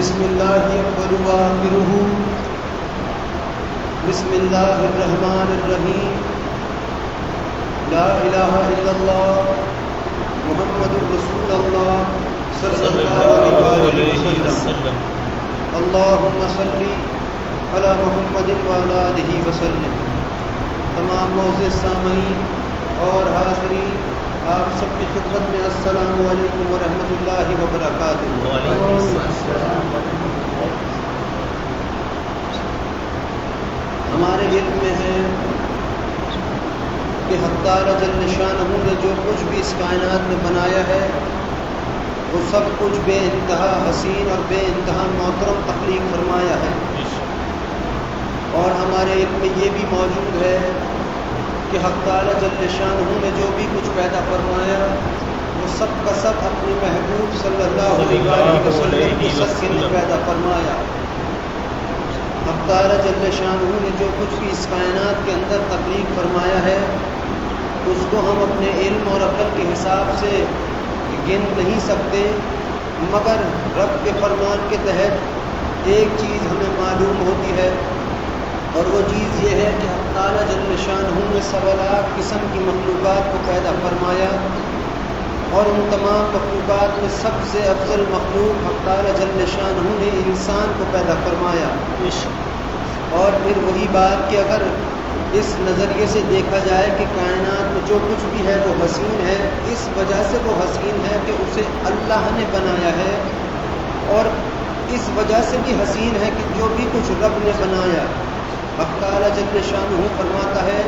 بسم اللہ اول وآخرہ بسم اللہ الرحمن الرحیم لا الہ الا اللہ محمد رسول اللہ صلی اللہ علیہ وسلم اللہم صلی علی محمد وعلی آلہ وسلم۔ تمام معزز سامعین اور حاضرین، آپ سب کی خدمت میں السلام علیکم ورحمۃ اللہ وبرکاتہ۔ ہمارے علم میں ہے کہ حق تعالی جل شانہ نے جو کچھ بھی اس کائنات میں بنایا ہے وہ سب کچھ بے انتہا حسین اور بے انتہا محترم تخلیق فرمایا ہے، اور ہمارے علم میں یہ بھی موجود ہے کہ حق تعالی جل شانہ نے جو بھی کچھ پیدا فرمایا وہ سب کا سب اپنے محبوب صلی اللہ علیہ وسلم کی صدقے میں پیدا فرمایا۔ حق تعالی جل شانہ نے جو کچھ بھی اس کائنات کے اندر تخلیق فرمایا ہے اس کو ہم اپنے علم اور عقل کے حساب سے گن نہیں سکتے، مگر رب کے فرمان کے تحت ایک چیز ہمیں معلوم ہوتی ہے، اور وہ چیز یہ ہے کہ حق تعالی جل شانہ نے 1.25 لاکھ قسم کی مخلوقات کو پیدا فرمایا، اور ان تمام مخلوقات میں سب سے افضل مخلوق حق تعالی جل شانہ نے انسان کو پیدا فرمایا۔ اور پھر وہی بات کہ اگر اس نظریے سے دیکھا جائے کہ کائنات میں جو کچھ بھی ہے وہ حسین ہے، اس وجہ سے وہ حسین ہے کہ اسے اللہ نے بنایا ہے، اور اس وجہ سے بھی حسین ہے کہ جو بھی کچھ رب نے بنایا۔ حق تعالی جل شانہ فرماتا ہے،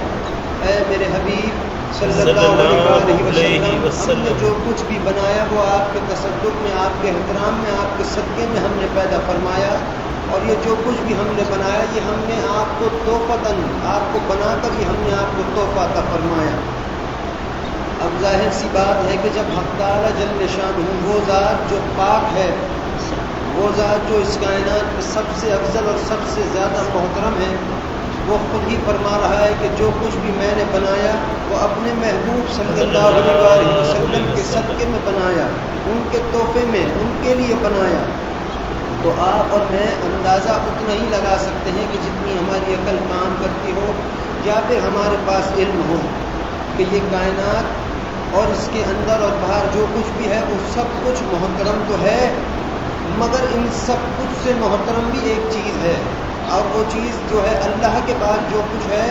اے میرے حبیب صلی اللہ علیہ وسلم، ہم نے جو کچھ بھی بنایا وہ آپ کے تصدق میں، آپ کے احترام میں، آپ کے صدقے میں ہم نے پیدا فرمایا، اور یہ جو کچھ بھی ہم نے بنایا یہ ہم نے آپ کو تحفتاً، آپ کو بنا کر یہ ہم نے آپ کو تحفہ عطا فرمایا۔ اب ظاہر سی بات ہے کہ جب حق تعالی جل شانہ وہ ذات جو پاک ہے، وہ ذات جو اس کائنات میں سب سے افضل اور سب سے زیادہ محترم ہے، وہ خود ہی فرما رہا ہے کہ جو کچھ بھی میں نے بنایا وہ اپنے محبوب صلی اللہ علیہ وسلم کے صدقے میں بنایا، ان کے تحفے میں، ان کے لیے بنایا۔ تو آپ اور میں اندازہ اتنا ہی لگا سکتے ہیں کہ جتنی ہماری عقل کام کرتی ہو یا پھر ہمارے پاس علم ہو کہ یہ کائنات اور اس کے اندر اور باہر جو کچھ بھی ہے وہ سب کچھ محترم تو ہے، مگر ان سب کچھ سے محترم بھی ایک چیز ہے، اور وہ چیز جو ہے اللہ کے بعد جو کچھ ہے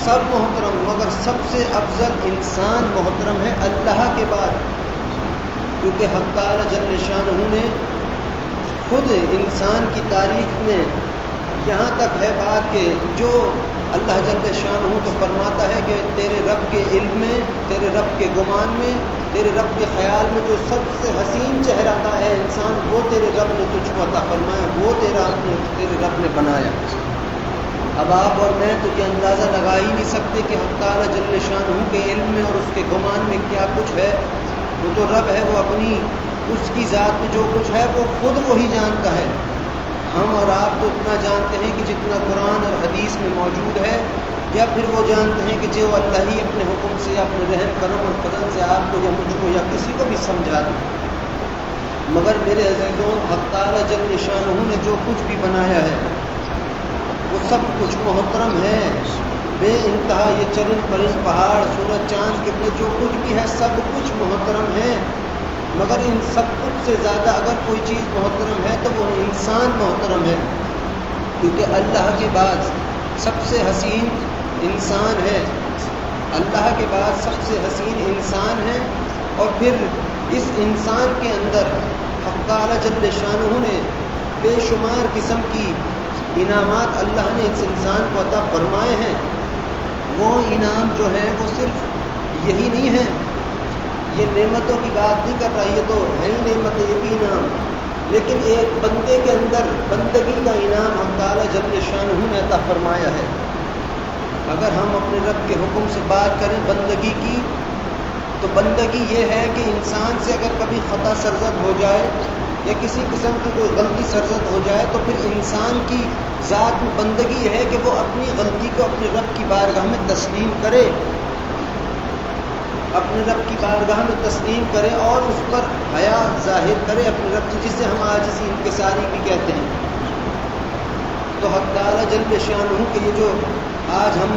سب محترم، مگر سب سے افضل انسان محترم ہے اللہ کے بعد، کیونکہ حق تعالی جل شانہ نے خود انسان کی تاریخ میں یہاں تک ہے بات کہ جو اللہ جل شانہ تو فرماتا ہے کہ تیرے رب کے علم میں، تیرے رب کے گمان میں، تیرے رب کے خیال میں جو سب سے حسین چہرہ کا ہے انسان، وہ تیرے رب نے تجھ کو عطا فرمایا، وہ تیرے رب نے بنایا۔ اب آپ اور میں تو یہ اندازہ لگا ہی نہیں سکتے کہ حق تعالی جل شانہ کے علم میں اور اس کے گمان میں کیا کچھ ہے۔ وہ تو رب ہے، وہ اپنی اس کی ذات میں جو کچھ ہے وہ خود وہی جانتا ہے۔ ہم اور آپ تو اتنا جانتے ہیں کہ جتنا قرآن اور حدیث میں موجود ہے، یا پھر وہ جانتے ہیں کہ جو اللہ ہی اپنے حکم سے یا اپنے رحم کرم اور فضل سے آپ کو یا مجھ کو یا کسی کو بھی سمجھا دے۔ مگر میرے عزیزوں، حق تعالی جل شانہ نے جو کچھ بھی بنایا ہے وہ سب کچھ محترم ہے، بے انتہا۔ یہ چرند پرند، پہاڑ، سورج، چاند، قبلے، جو کچھ بھی ہے سب کچھ محترم ہے، مگر ان سب کچھ سے زیادہ اگر کوئی چیز محترم ہے تو وہ انسان محترم ہے، کیونکہ اللہ کے بعد سب سے حسین انسان ہے، اللہ کے بعد سب سے حسین انسان ہے، اور پھر اس انسان کے اندر حق تعالی جل شانہ نے بے شمار قسم کی انعامات اللہ نے اس انسان کو عطا فرمائے ہیں۔ وہ انعام جو ہے وہ صرف یہی نہیں ہے، یہ نعمتوں کی بات نہیں کر رہا، یہ تو ہے ہی نعمت، یہ بھی انعام، لیکن ایک بندے کے اندر بندگی کا انعام حق تعالی جل شانہ نے عطا فرمایا ہے۔ اگر ہم اپنے رب کے حکم سے بات کریں بندگی کی، تو بندگی یہ ہے کہ انسان سے اگر کبھی خطا سرزد ہو جائے یا کسی قسم کی کوئی غلطی سرزد ہو جائے تو پھر انسان کی ذات میں بندگی یہ ہے کہ وہ اپنی غلطی کو اپنے رب کی بارگاہ میں تسلیم کرے، اپنے رب کی بارگاہ میں تسلیم کرے اور اس پر حیا ظاہر کرے اپنے رب سے، جسے ہم عاجزی انکساری بھی کہتے ہیں۔ تو حق تعالیٰ جل شانہ کہ یہ جو آج ہم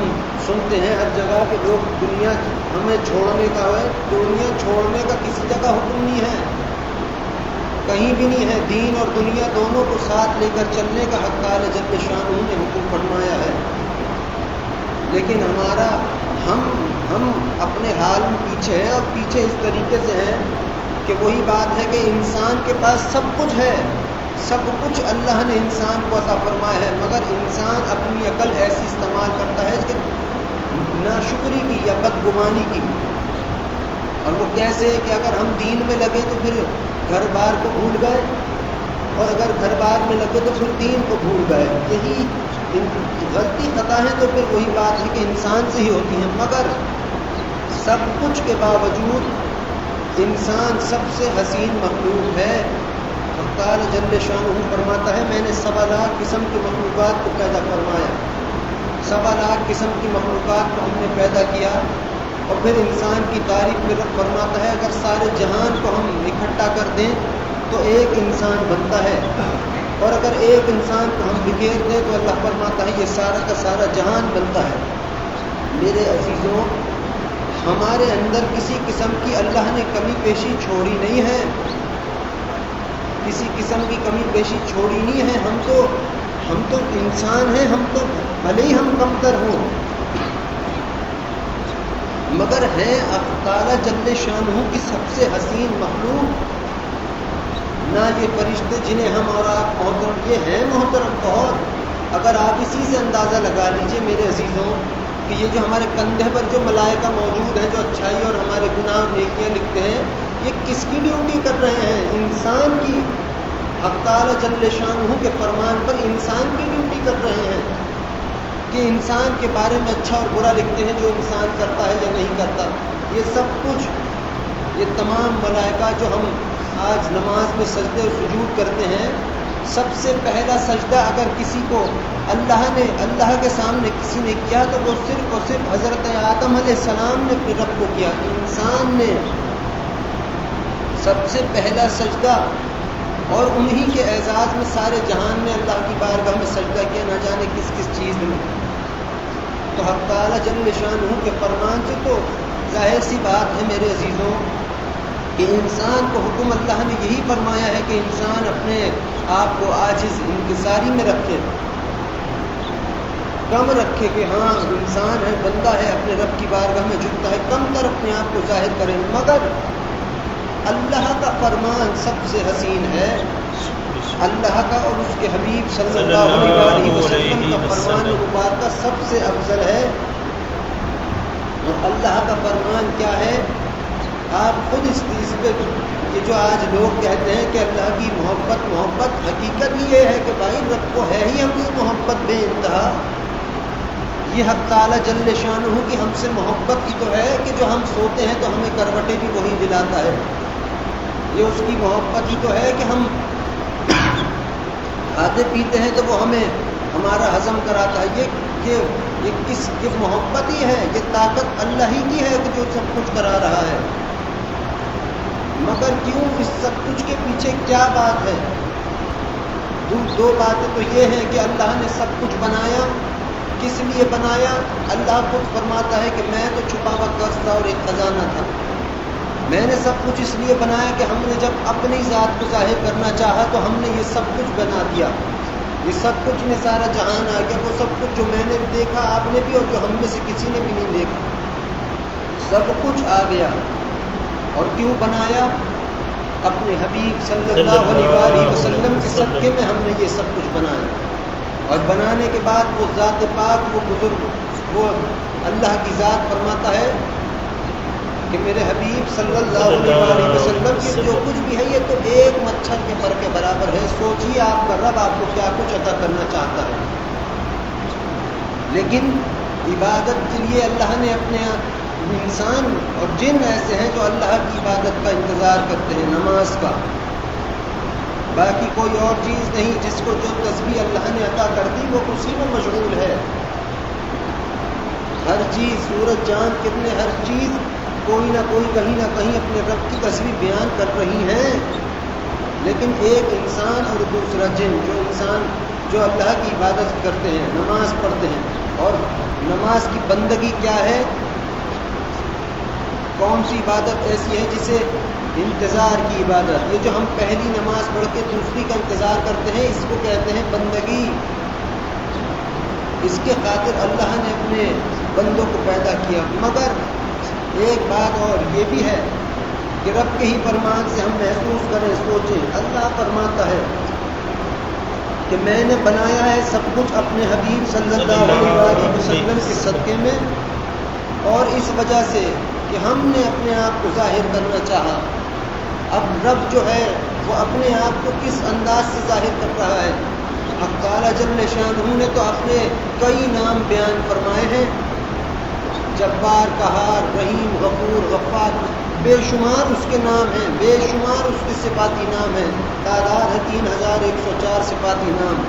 سنتے ہیں ہر جگہ کہ لوگ دنیا ہمیں چھوڑنے کا ہے، دنیا چھوڑنے کا کسی جگہ حکم نہیں ہے، کہیں بھی نہیں ہے۔ دین اور دنیا دونوں کو ساتھ لے کر چلنے کا حق تعالیٰ جل شانہ نے حکم فرمایا ہے، لیکن ہم اپنے حال میں پیچھے ہیں، اور پیچھے اس طریقے سے ہیں کہ وہی بات ہے کہ انسان کے پاس سب کچھ ہے، سب کچھ اللہ نے انسان کو عطا فرمایا ہے، مگر انسان اپنی عقل ایسی استعمال کرتا ہے کہ ناشکری کی یا بدگمانی کی۔ اور وہ کیسے کہ اگر ہم دین میں لگے تو پھر گھر بار کو بھول گئے، اور اگر گھر بار میں لگے تو پھر دین کو بھول گئے۔ یہی غلطی خطا ہے تو پھر وہی بات ہے کہ انسان سے ہی ہوتی ہیں، مگر سب کچھ کے باوجود انسان سب سے حسین مخلوق ہے۔ تعالیٰ جل شانہ فرماتا ہے میں نے 7 لاکھ قسم کی مخلوقات کو پیدا فرمایا، 7 لاکھ قسم کی مخلوقات کو ہم نے پیدا کیا۔ اور پھر انسان کی تعریف میں رب فرماتا ہے اگر سارے جہان کو ہم اکٹھا کر دیں تو ایک انسان بنتا ہے، اور اگر ایک انسان کو ہم بکھیر دیں تو اللہ فرماتا ہے یہ سارا کا سارا جہان بنتا ہے۔ میرے عزیزوں، ہمارے اندر کسی قسم کی اللہ نے کمی بیشی چھوڑی نہیں ہے، کسی قسم کی کمی بیشی چھوڑی نہیں ہے۔ ہم تو انسان ہیں، ہم تو بھلے ہی ہم کمتر ہوں، مگر ہیں تعالیٰ جل شانہ کی سب سے حسین مخلوق۔ نہ یہ فرشتے جنہیں ہم اور آپ محترم، یہ ہیں محترم بہت۔ اگر آپ اسی سے اندازہ لگا لیجئے میرے عزیزوں کہ یہ جو ہمارے کندھے پر جو ملائکہ موجود ہیں جو اچھائی اور ہمارے گناہ نیکیاں لکھتے ہیں، یہ کس کی ڈیوٹی کر رہے ہیں؟ انسان کی۔ حق تعالیٰ جل شانہ کے فرمان پر انسان کی ڈیوٹی کر رہے ہیں کہ انسان کے بارے میں اچھا اور برا لکھتے ہیں جو انسان کرتا ہے یا نہیں کرتا۔ یہ سب کچھ، یہ تمام ملائکہ جو ہم آج نماز میں سجدے اور سجود کرتے ہیں، سب سے پہلا سجدہ اگر کسی کو اللہ کے سامنے کسی نے کیا تو وہ صرف اور صرف حضرت آدم علیہ السلام نے اپنے رب کو کیا۔ انسان نے سب سے پہلا سجدہ، اور انہی کے اعزاز میں سارے جہان میں اللہ کی بارگاہ میں سجدہ کیا، نہ جانے کس کس چیز میں۔ تو حق تعالیٰ جل شانہ کے فرمان سے تو ظاہر سی بات ہے میرے عزیزوں کہ انسان کو حکم اللہ نے یہی فرمایا ہے کہ انسان اپنے آپ کو عاجز انکساری میں رکھے، کم رکھے کہ ہاں انسان ہے، بندہ ہے، اپنے رب کی بارگاہ میں جھکتا ہے، کم تر اپنے آپ کو ظاہر کریں۔ مگر اللہ کا فرمان سب سے حسین ہے، اللہ کا اور اس کے حبیب صلی اللہ علیہ وسلم کا فرمان مبارکہ سب سے افضل ہے۔ اور اللہ کا فرمان کیا ہے؟ آپ خود اس پہ یہ جو آج لوگ کہتے ہیں کہ اللہ کی محبت، حقیقت یہ ہے کہ بھائی رب کو ہے ہی ہم سے محبت بے انتہا۔ یہ حق تعالیٰ جل شانہ کی ہم سے محبت کی تو ہے کہ جو ہم سوتے ہیں تو ہمیں کروٹیں بھی وہی دلاتا ہے۔ یہ اس کی محبت ہی تو ہے کہ ہم کھاتے پیتے ہیں تو وہ ہمیں ہمارا ہضم کراتا ہے۔ یہ محبت ہی ہے، یہ طاقت اللہ ہی کی ہے کہ جو سب کچھ کرا رہا ہے۔ مگر کیوں اس سب کچھ کے پیچھے کیا بات ہے؟ دو باتیں تو یہ ہیں کہ اللہ نے سب کچھ بنایا، کس لیے بنایا؟ اللہ خود فرماتا ہے کہ میں تو چھپا ہوا کنز تھا اور ایک خزانہ تھا، میں نے سب کچھ اس لیے بنایا کہ ہم نے جب اپنی ذات کو ظاہر کرنا چاہا تو ہم نے یہ سب کچھ بنا دیا۔ یہ سب کچھ میں سارا جہان آ گیا، وہ سب کچھ جو میں نے دیکھا آپ نے بھی اور جو ہم میں سے کسی نے بھی نہیں دیکھا، سب کچھ آ گیا۔ اور کیوں بنایا؟ اپنے حبیب صلی اللہ علیہ وسلم کے صدقے میں ہم نے یہ سب کچھ بنایا۔ اور بنانے کے بعد وہ ذات پاک، وہ بزرگ، وہ اللہ کی ذات فرماتا ہے کہ میرے حبیب صلی اللہ علیہ وسلم یہ جو کچھ بھی ہے یہ تو ایک مچھر کے پر کے برابر ہے۔ سوچیے آپ کا رب آپ کو کیا کچھ عطا کرنا چاہتا ہے، لیکن عبادت کے لیے اللہ نے اپنے انسان اور جن ایسے ہیں جو اللہ کی عبادت کا انتظار کرتے ہیں، نماز کا، باقی کوئی اور چیز نہیں۔ جس کو جو تسبیح اللہ نے عطا کر دی وہ اسی میں مشغول ہے۔ ہر چیز، سورج چاند کتنے، ہر چیز کوئی نہ کہیں اپنے رب کی تصویر بیان کر رہی ہیں، لیکن ایک انسان اور دوسرا جن، جو اللہ کی عبادت کرتے ہیں، نماز پڑھتے ہیں، اور نماز کی بندگی کیا ہے؟ کون سی عبادت ایسی ہے جسے انتظار کی عبادت، یہ جو ہم پہلی نماز پڑھ کے دوسری کا انتظار کرتے ہیں، اس کو کہتے ہیں بندگی۔ اس کے خاطر اللہ نے اپنے بندوں کو پیدا کیا۔ مگر ایک بات اور یہ بھی ہے کہ رب کے ہی فرمان سے ہم محسوس کریں، سوچیں۔ اللہ فرماتا ہے کہ میں نے بنایا ہے سب کچھ اپنے حبیب صلی اللہ علیہ وسلم کے صدقے میں، اور اس وجہ سے کہ ہم نے اپنے آپ کو ظاہر کرنا چاہا۔ اب رب جو ہے وہ اپنے آپ کو کس انداز سے ظاہر کر رہا ہے؟ حق تعالیٰ جل شانہ نے تو اپنے کئی نام بیان فرمائے ہیں، جبار، قہار، رحیم، غفور، غفار، بے شمار اس کے نام ہیں، بے شمار اس کے صفاتی نام ہیں، تعداد ہے 3104 صفاتی نام۔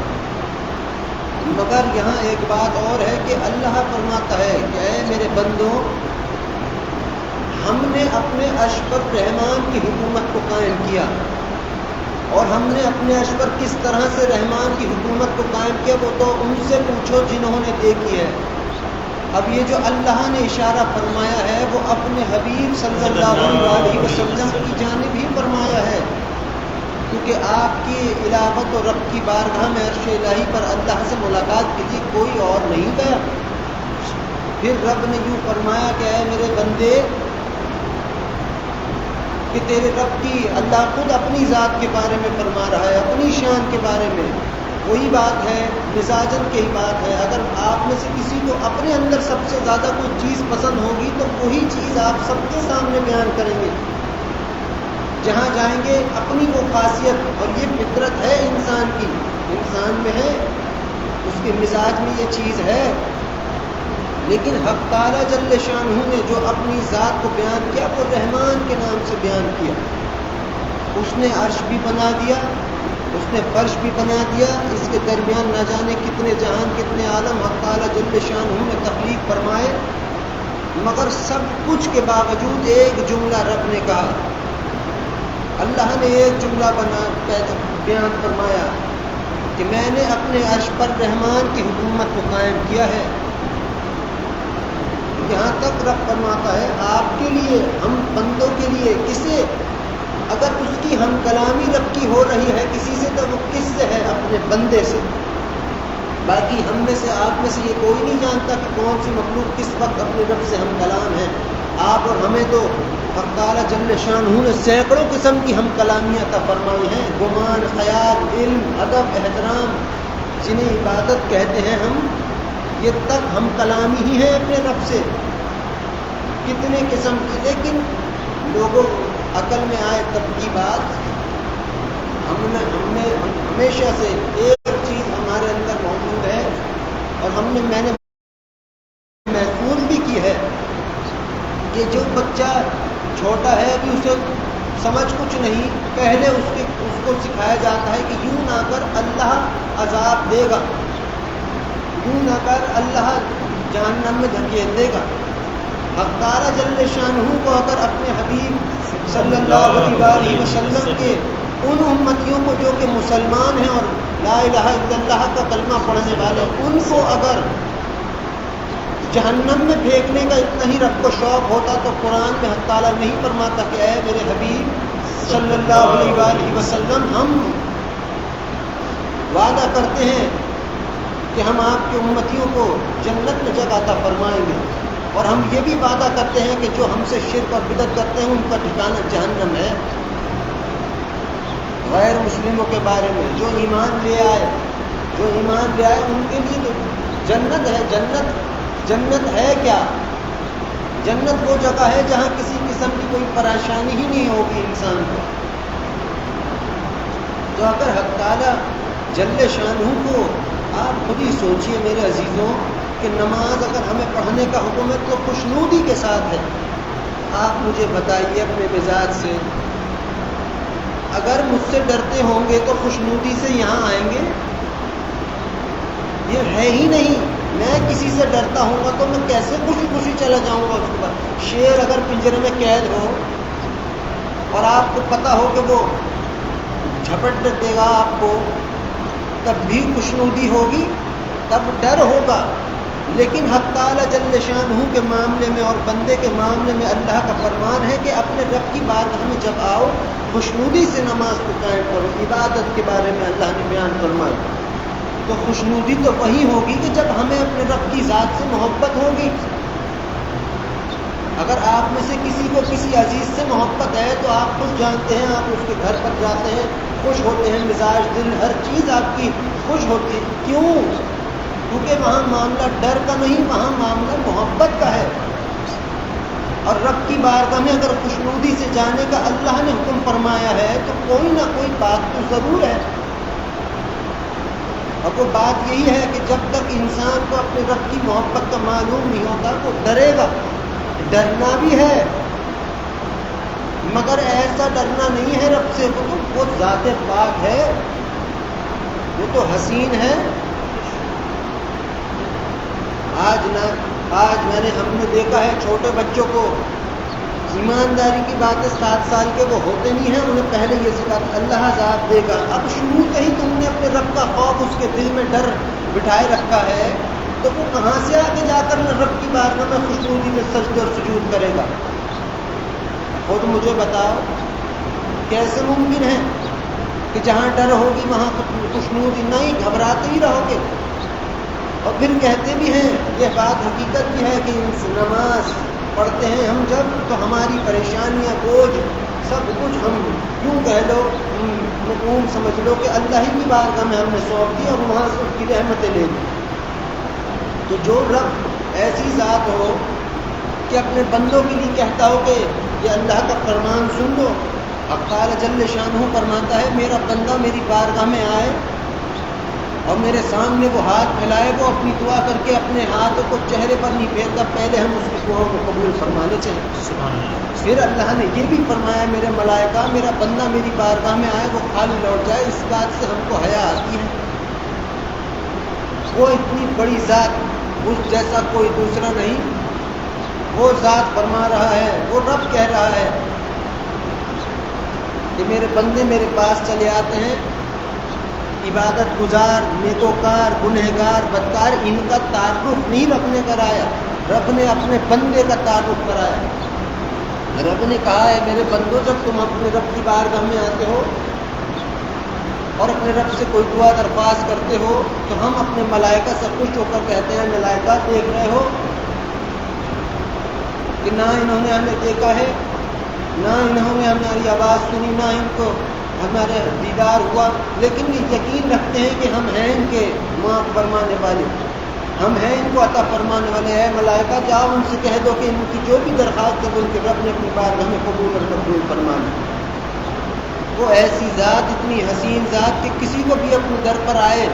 مگر یہاں ایک بات اور ہے کہ اللہ فرماتا ہے کہ اے میرے بندوں، ہم نے اپنے عرش پر رحمان کی حکومت کو قائم کیا، اور ہم نے اپنے عرش پر کس طرح سے رحمان کی حکومت کو قائم کیا وہ تو ان سے پوچھو جنہوں نے دیکھی ہے۔ اب یہ جو اللہ نے اشارہ فرمایا ہے وہ اپنے حبیب صلی اللہ علیہ وسلم کی جانب ہی فرمایا ہے، کیونکہ آپ کی الہت و رب کی بارگاہ میں عرش الہی پر اللہ سے ملاقات کے لیے کوئی اور نہیں گیا۔ پھر رب نے یوں فرمایا کہ اے میرے بندے، کہ تیرے رب کی، اللہ خود اپنی ذات کے بارے میں فرما رہا ہے، اپنی شان کے بارے میں۔ وہی بات ہے، مزاجن کی بات ہے، اگر آپ میں سے کسی کو اپنے اندر سب سے زیادہ کوئی چیز پسند ہوگی تو وہی چیز آپ سب کے سامنے بیان کریں گے۔ جہاں جائیں گے اپنی وہ خاصیت، اور یہ فطرت ہے انسان کی، انسان میں ہے، اس کے مزاج میں یہ چیز ہے۔ لیکن حق تعالیٰ جل شانہ نے جو اپنی ذات کو بیان کیا وہ رحمان کے نام سے بیان کیا۔ اس نے عرش بھی بنا دیا، اس نے فرش بھی بنا دیا، اس کے درمیان نہ جانے کتنے جہان، کتنے عالم حق تعالیٰ جل شانہ نے تخلیق فرمائے۔ مگر سب کچھ کے باوجود ایک جملہ رب نے کہا، اللہ نے ایک جملہ بیان فرمایا کہ میں نے اپنے عرش پر رحمان کی حکومت کو قائم کیا ہے۔ یہاں تک رب فرماتا ہے آپ کے لیے، ہم بندوں کے لیے، کسے اگر اس کی ہم کلامی رب کی ہو رہی ہے کسی سے تو وہ کس سے ہے؟ اپنے بندے سے۔ باقی ہم میں سے، آپ میں سے یہ کوئی نہیں جانتا کہ کون سی مخلوق کس وقت اپنے رب سے ہم کلام ہے۔ آپ اور ہمیں تو حق تعالیٰ جل شانہ نے سینکڑوں قسم کی ہم کلامیاں عطا فرمائی ہیں، گمان، خیال، علم، ادب، احترام، جنہیں عبادت کہتے ہیں ہم، یہ تک ہم کلامی ہی ہیں اپنے رب سے، کتنے قسم کی۔ لیکن لوگوں عقل میں آئے تب کی بات، ہم نے ہمیشہ سے ایک چیز ہمارے اندر موجود ہے، اور میں نے محفوظ بھی کی ہے کہ جو بچہ چھوٹا ہے ابھی اسے سمجھ کچھ نہیں، پہلے اس کو سکھایا جاتا ہے کہ یوں نہ کر اللہ عذاب دے گا، یوں نہ کر اللہ جہنم میں دھکیل دے گا۔ حق تعالیٰ جل شانہ کو اگر اپنے حبیب صلی اللہ علیہ وسلم کے ان امتیوں کو جو کہ مسلمان ہیں اور لا الہ الا اللہ کا کلمہ پڑھنے والے، ان کو اگر جہنم میں پھینکنے کا اتنا ہی رب کو شوق ہوتا تو قرآن میں حق تعالیٰ نہیں فرماتا کہ اے میرے حبیب صلی اللہ علیہ وسلم، ہم وعدہ کرتے ہیں کہ ہم آپ کی امتیوں کو جنت میں جگہ عطا فرمائیں گے، اور ہم یہ بھی وعدہ کرتے ہیں کہ جو ہم سے شرک اور بدعت کرتے ہیں ان کا ٹھکانہ جہنم ہے۔ غیر مسلموں کے بارے میں جو ایمان لے آئے ان کے لیے تو جنت ہے۔ جنت ہے کیا؟ جنت وہ جگہ ہے جہاں کسی قسم کی کوئی پریشانی ہی نہیں ہوگی انسان کو۔ تو اگر حق تعالیٰ جل شانہ کو، آپ خود ہی سوچئے میرے عزیزوں کہ نماز اگر ہمیں پڑھنے کا حکم ہے تو خوشنودی کے ساتھ ہے۔ آپ مجھے بتائیے اپنے مزاج سے، اگر مجھ سے ڈرتے ہوں گے تو خوشنودی سے یہاں آئیں گے؟ یہ ہے ہی نہیں۔ میں کسی سے سے ڈرتا ہوں گا تو میں کیسے خوشی خوشی چلا جاؤں گا اس کے بعد؟ شیر اگر پنجرے میں قید ہو اور آپ کو پتہ ہو کہ وہ جھپٹ دے گا آپ کو، تب بھی خوشنودی ہوگی، تب ڈر ہوگا. لیکن حق تعالی جل شانہ کے معاملے میں اور بندے کے معاملے میں اللہ کا فرمان ہے کہ اپنے رب کی بارگاہ میں جب آؤ خوشنودی سے نماز کو قائم کرو. عبادت کے بارے میں اللہ نے بیان فرمایا تو خوشنودی تو وہی ہوگی کہ جب ہمیں اپنے رب کی ذات سے محبت ہوگی. اگر آپ میں سے کسی کو کسی عزیز سے محبت ہے تو آپ خود جانتے ہیں، آپ اس کے گھر پر جاتے ہیں، خوش ہوتے ہیں، مزاج دل ہر چیز آپ کی خوش ہوتی ہے. کیوں؟ کیونکہ وہاں معاملہ ڈر کا نہیں، وہاں معاملہ محبت کا ہے. اور رب کی بارگاہ میں اگر خوشنودی سے جانے کا اللہ نے حکم فرمایا ہے تو کوئی نہ کوئی بات تو ضرور ہے. اور وہ بات یہی ہے کہ جب تک انسان کو اپنے رب کی محبت کا معلوم نہیں ہوتا وہ ڈرے گا. ڈرنا بھی ہے مگر ایسا ڈرنا نہیں ہے رب سے، وہ ذات پاک ہے، وہ تو حسین ہے. آج ہم نے دیکھا ہے چھوٹے بچوں کو ایمانداری کی باتیں 7 سال کے وہ ہوتے نہیں ہیں، انہیں پہلے یہ سکھا اللہ عذاب دے گا. اب شروع سے ہی تم نے اپنے رب کا خوف اس کے دل میں ڈر بٹھائے رکھا ہے تو وہ کہاں سے آگے جا کر رب کی بارگاہ میں خوشنودی میں سجدے اور سجود کرے گا؟ خود مجھے بتاؤ کیسے ممکن ہے کہ جہاں ڈر ہوگی وہاں خوشنودی نہیں، گھبراتے ہی رہو گے. اور پھر کہتے بھی ہیں، یہ بات حقیقت بھی ہے کہ نماز پڑھتے ہیں ہم جب تو ہماری پریشانیاں بوجھ سب کچھ ہم کیوں کہہ لو مقوم سمجھ لو کہ اللہ ہی کی بارگاہ میں ہم نے سونپ دی اور وہاں سے اس کی رحمتیں لے لی. تو جو رب ایسی ذات ہو کہ اپنے بندوں کے لیے کہتا ہو کہ یہ اللہ کا فرمان سن لو. اب تعالی جل شانہ فرماتا ہے میرا بندہ میری بارگاہ میں آئے اور میرے سامنے وہ ہاتھ پھیلائے، وہ اپنی دعا کر کے اپنے ہاتھوں کو چہرے پر نہیں پھیرتا، پہلے ہم اس کی دعاؤں کو قبول فرمانے چاہیے. پھر اللہ نے یہ بھی فرمایا میرے ملائکہ میرا بندہ میری بارگاہ میں آئے وہ خالی لوٹ جائے. اس بات سے ہم کو حیا آتی ہے. وہ اتنی بڑی ذات اس جیسا کوئی دوسرا نہیں. وہ ذات فرما رہا ہے، وہ رب کہہ رہا ہے کہ میرے بندے میرے پاس چلے آتے ہیں، عبادت گزار، نیکوکار، گنہگار، بدکار، ان کا تعارف نہیں رب نے کرایا، رب نے اپنے بندے کا تعارف کرایا. رب نے کہا ہے میرے بندوں جب تم اپنے رب کی بارگاہ میں آتے ہو اور اپنے رب سے کوئی دعا درخواست کرتے ہو تو ہم اپنے ملائکہ سے خوش ہو کر کہتے ہیں ملائکہ دیکھ رہے ہو کہ نہ انہوں نے ہمیں دیکھا ہے، نہ انہوں نے ہماری آواز سنی، نہ ان کو ہمارے دیدار ہوا، لیکن یہ یقین رکھتے ہیں کہ ہم ہیں ان کے معاف فرمانے والے، ہم ہیں ان کو عطا فرمانے والے ہیں. ملائکہ جاؤ ان سے کہہ دو کہ ان کی جو بھی درخواست ہے ان کے رب نے اپنی بارگاہ میں قبول اور مقبول فرمانا. وہ ایسی ذات، اتنی حسین ذات کہ کسی کو بھی اپنے در پر آئے،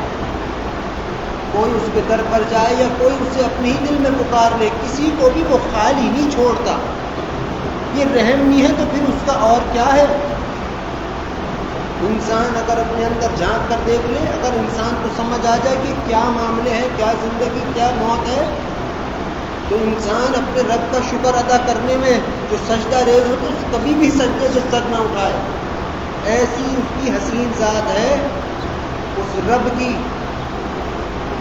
کوئی اس کے در پر جائے یا کوئی اسے اپنے ہی دل میں پکار لے، کسی کو بھی وہ خالی نہیں چھوڑتا. یہ رحم نہیں ہے تو پھر اس کا اور کیا ہے؟ انسان اگر اپنے اندر جھانک کر دیکھ لے، اگر انسان کو سمجھ آ جائے کہ کیا معاملے ہیں، کیا زندگی، کیا موت ہے، تو انسان اپنے رب کا شکر ادا کرنے میں جو سجدہ ریز ہو تو کبھی بھی سجدے سے سر نہ اٹھائے. ایسی اس کی حسین ذات ہے اس رب کی.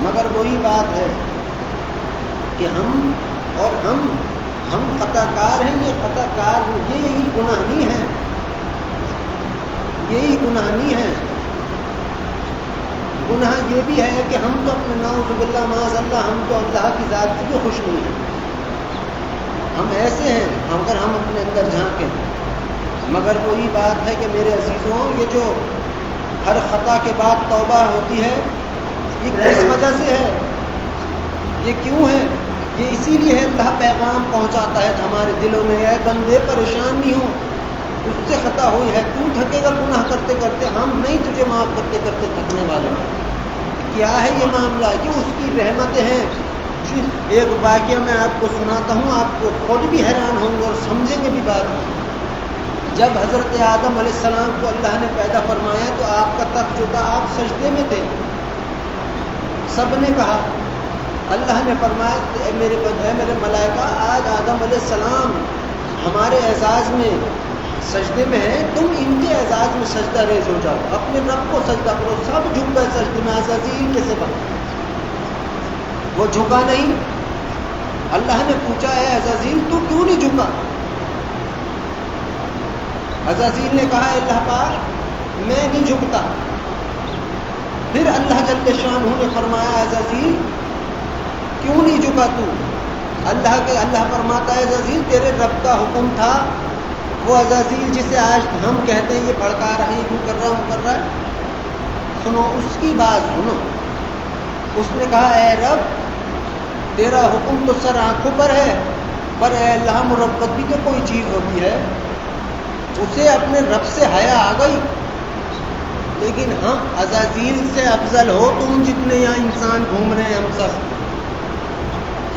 مگر وہی بات ہے کہ ہم خطا کار ہیں. یہ خطا کار یہی گناہ نہیں ہے، یہی گناہ نہیں ہے. گناہ یہ بھی ہے کہ ہم تو اپنے نعوذ باللہ معاذ اللہ ہم تو اللہ کی ذات سے بھی خوش نہیں ہیں. ہم ایسے ہیں اگر ہم اپنے اندر جھانکیں. مگر وہی بات ہے کہ میرے عزیزوں یہ جو ہر خطا کے بعد توبہ ہوتی ہے یہ کس وجہ سے ہے، یہ کیوں ہے؟ یہ اسی لیے ہے اللہ پیغام پہنچاتا ہے ہمارے دلوں میں، اے بندے پریشان نہیں ہو، اس سے خطا ہوئی ہے، تو تھکے گا گناہ کرتے کرتے، ہم نہیں تجھے معاف کرتے کرتے تھکنے والے. کیا ہے یہ معاملہ؟ یہ اس کی رحمتیں ہیں. ایک واقعہ میں آپ کو سناتا ہوں، آپ کو خود بھی حیران ہوں گے اور سمجھیں گے بھی بات. جب حضرت آدم علیہ السلام کو اللہ نے پیدا فرمایا تو آپ کا تخت جو تھا آپ سجدے میں تھے. سب نے کہا اللہ نے فرمایا اے میرے ملائکہ، آج آدم علیہ السلام ہمارے اعزاز میں سجدے میں ہیں، تم ان کے اعزاز میں سجدہ ریز ہو جاؤ، اپنے رب کو سجدہ کرو۔ سب جھک گئے سجدے میں عزازیل کے سبب، وہ جھکا نہیں۔ اللہ نے پوچھا ہے عزازیل تو کیوں نہیں جھکا؟ عزازیل نے کہا اللہ پاک میں نہیں جھکتا۔ پھر اللہ جل شانہ نے فرمایا عزازیل کیوں نہیں جھکا تو؟ اللہ فرماتا ہے عزازیل تیرے رب کا حکم تھا، وہ عزازیل جسے آج ہم کہتے ہیں یہ بھڑکا رہے ہیں، کیوں کر رہا ہے، سنو اس کی بات سنو۔ اس نے کہا اے رب تیرا حکم تو سر آنکھوں پر ہے، پر اے اللہ مربت بھی تو کوئی چیز ہوتی ہے۔ اسے اپنے رب سے حیا آ گئی، لیکن ہم عزازیل سے افضل ہو تم جتنے یہاں انسان گھوم رہے ہیں، ہم سب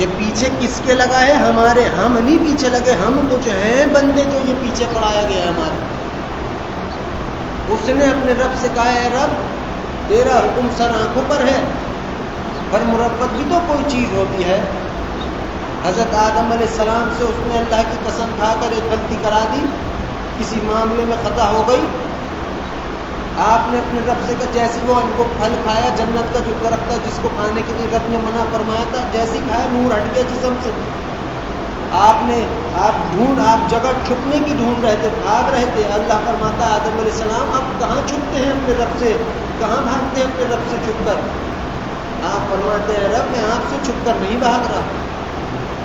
یہ پیچھے کس کے لگا ہے؟ ہمارے، ہم نہیں پیچھے لگے، ہم کچھ ہیں بندے جو یہ پیچھے پڑایا گیا ہے ہمارے۔ اس نے اپنے رب سے کہا اے رب تیرا حکم سر آنکھوں پر ہے، پر مربت بھی تو کوئی چیز ہوتی ہے۔ حضرت آدم علیہ السلام سے اس نے اللہ کی قسم کھا کر ایک غلطی کرا دی، کسی معاملے میں خطا ہو گئی۔ آپ نے اپنے رب سے کہا جیسے وہ ان کو پھل کھایا، جنت کا جو درخت تھا جس کو کھانے کے لیے رب نے منع فرمایا تھا، جیسے ہی کھایا نور ہٹ گیا جسم سے۔ آپ جگہ چھپنے کی ڈھونڈ رہے تھے، بھاگ رہے تھے۔ اللہ فرماتا آدم علیہ السلام آپ کہاں چھپتے ہیں اپنے رب سے، کہاں بھاگتے ہیں اپنے رب سے چھپ کر؟ آپ فرماتے ہیں رب میں آپ سے چھپ کر نہیں بھاگ رہا،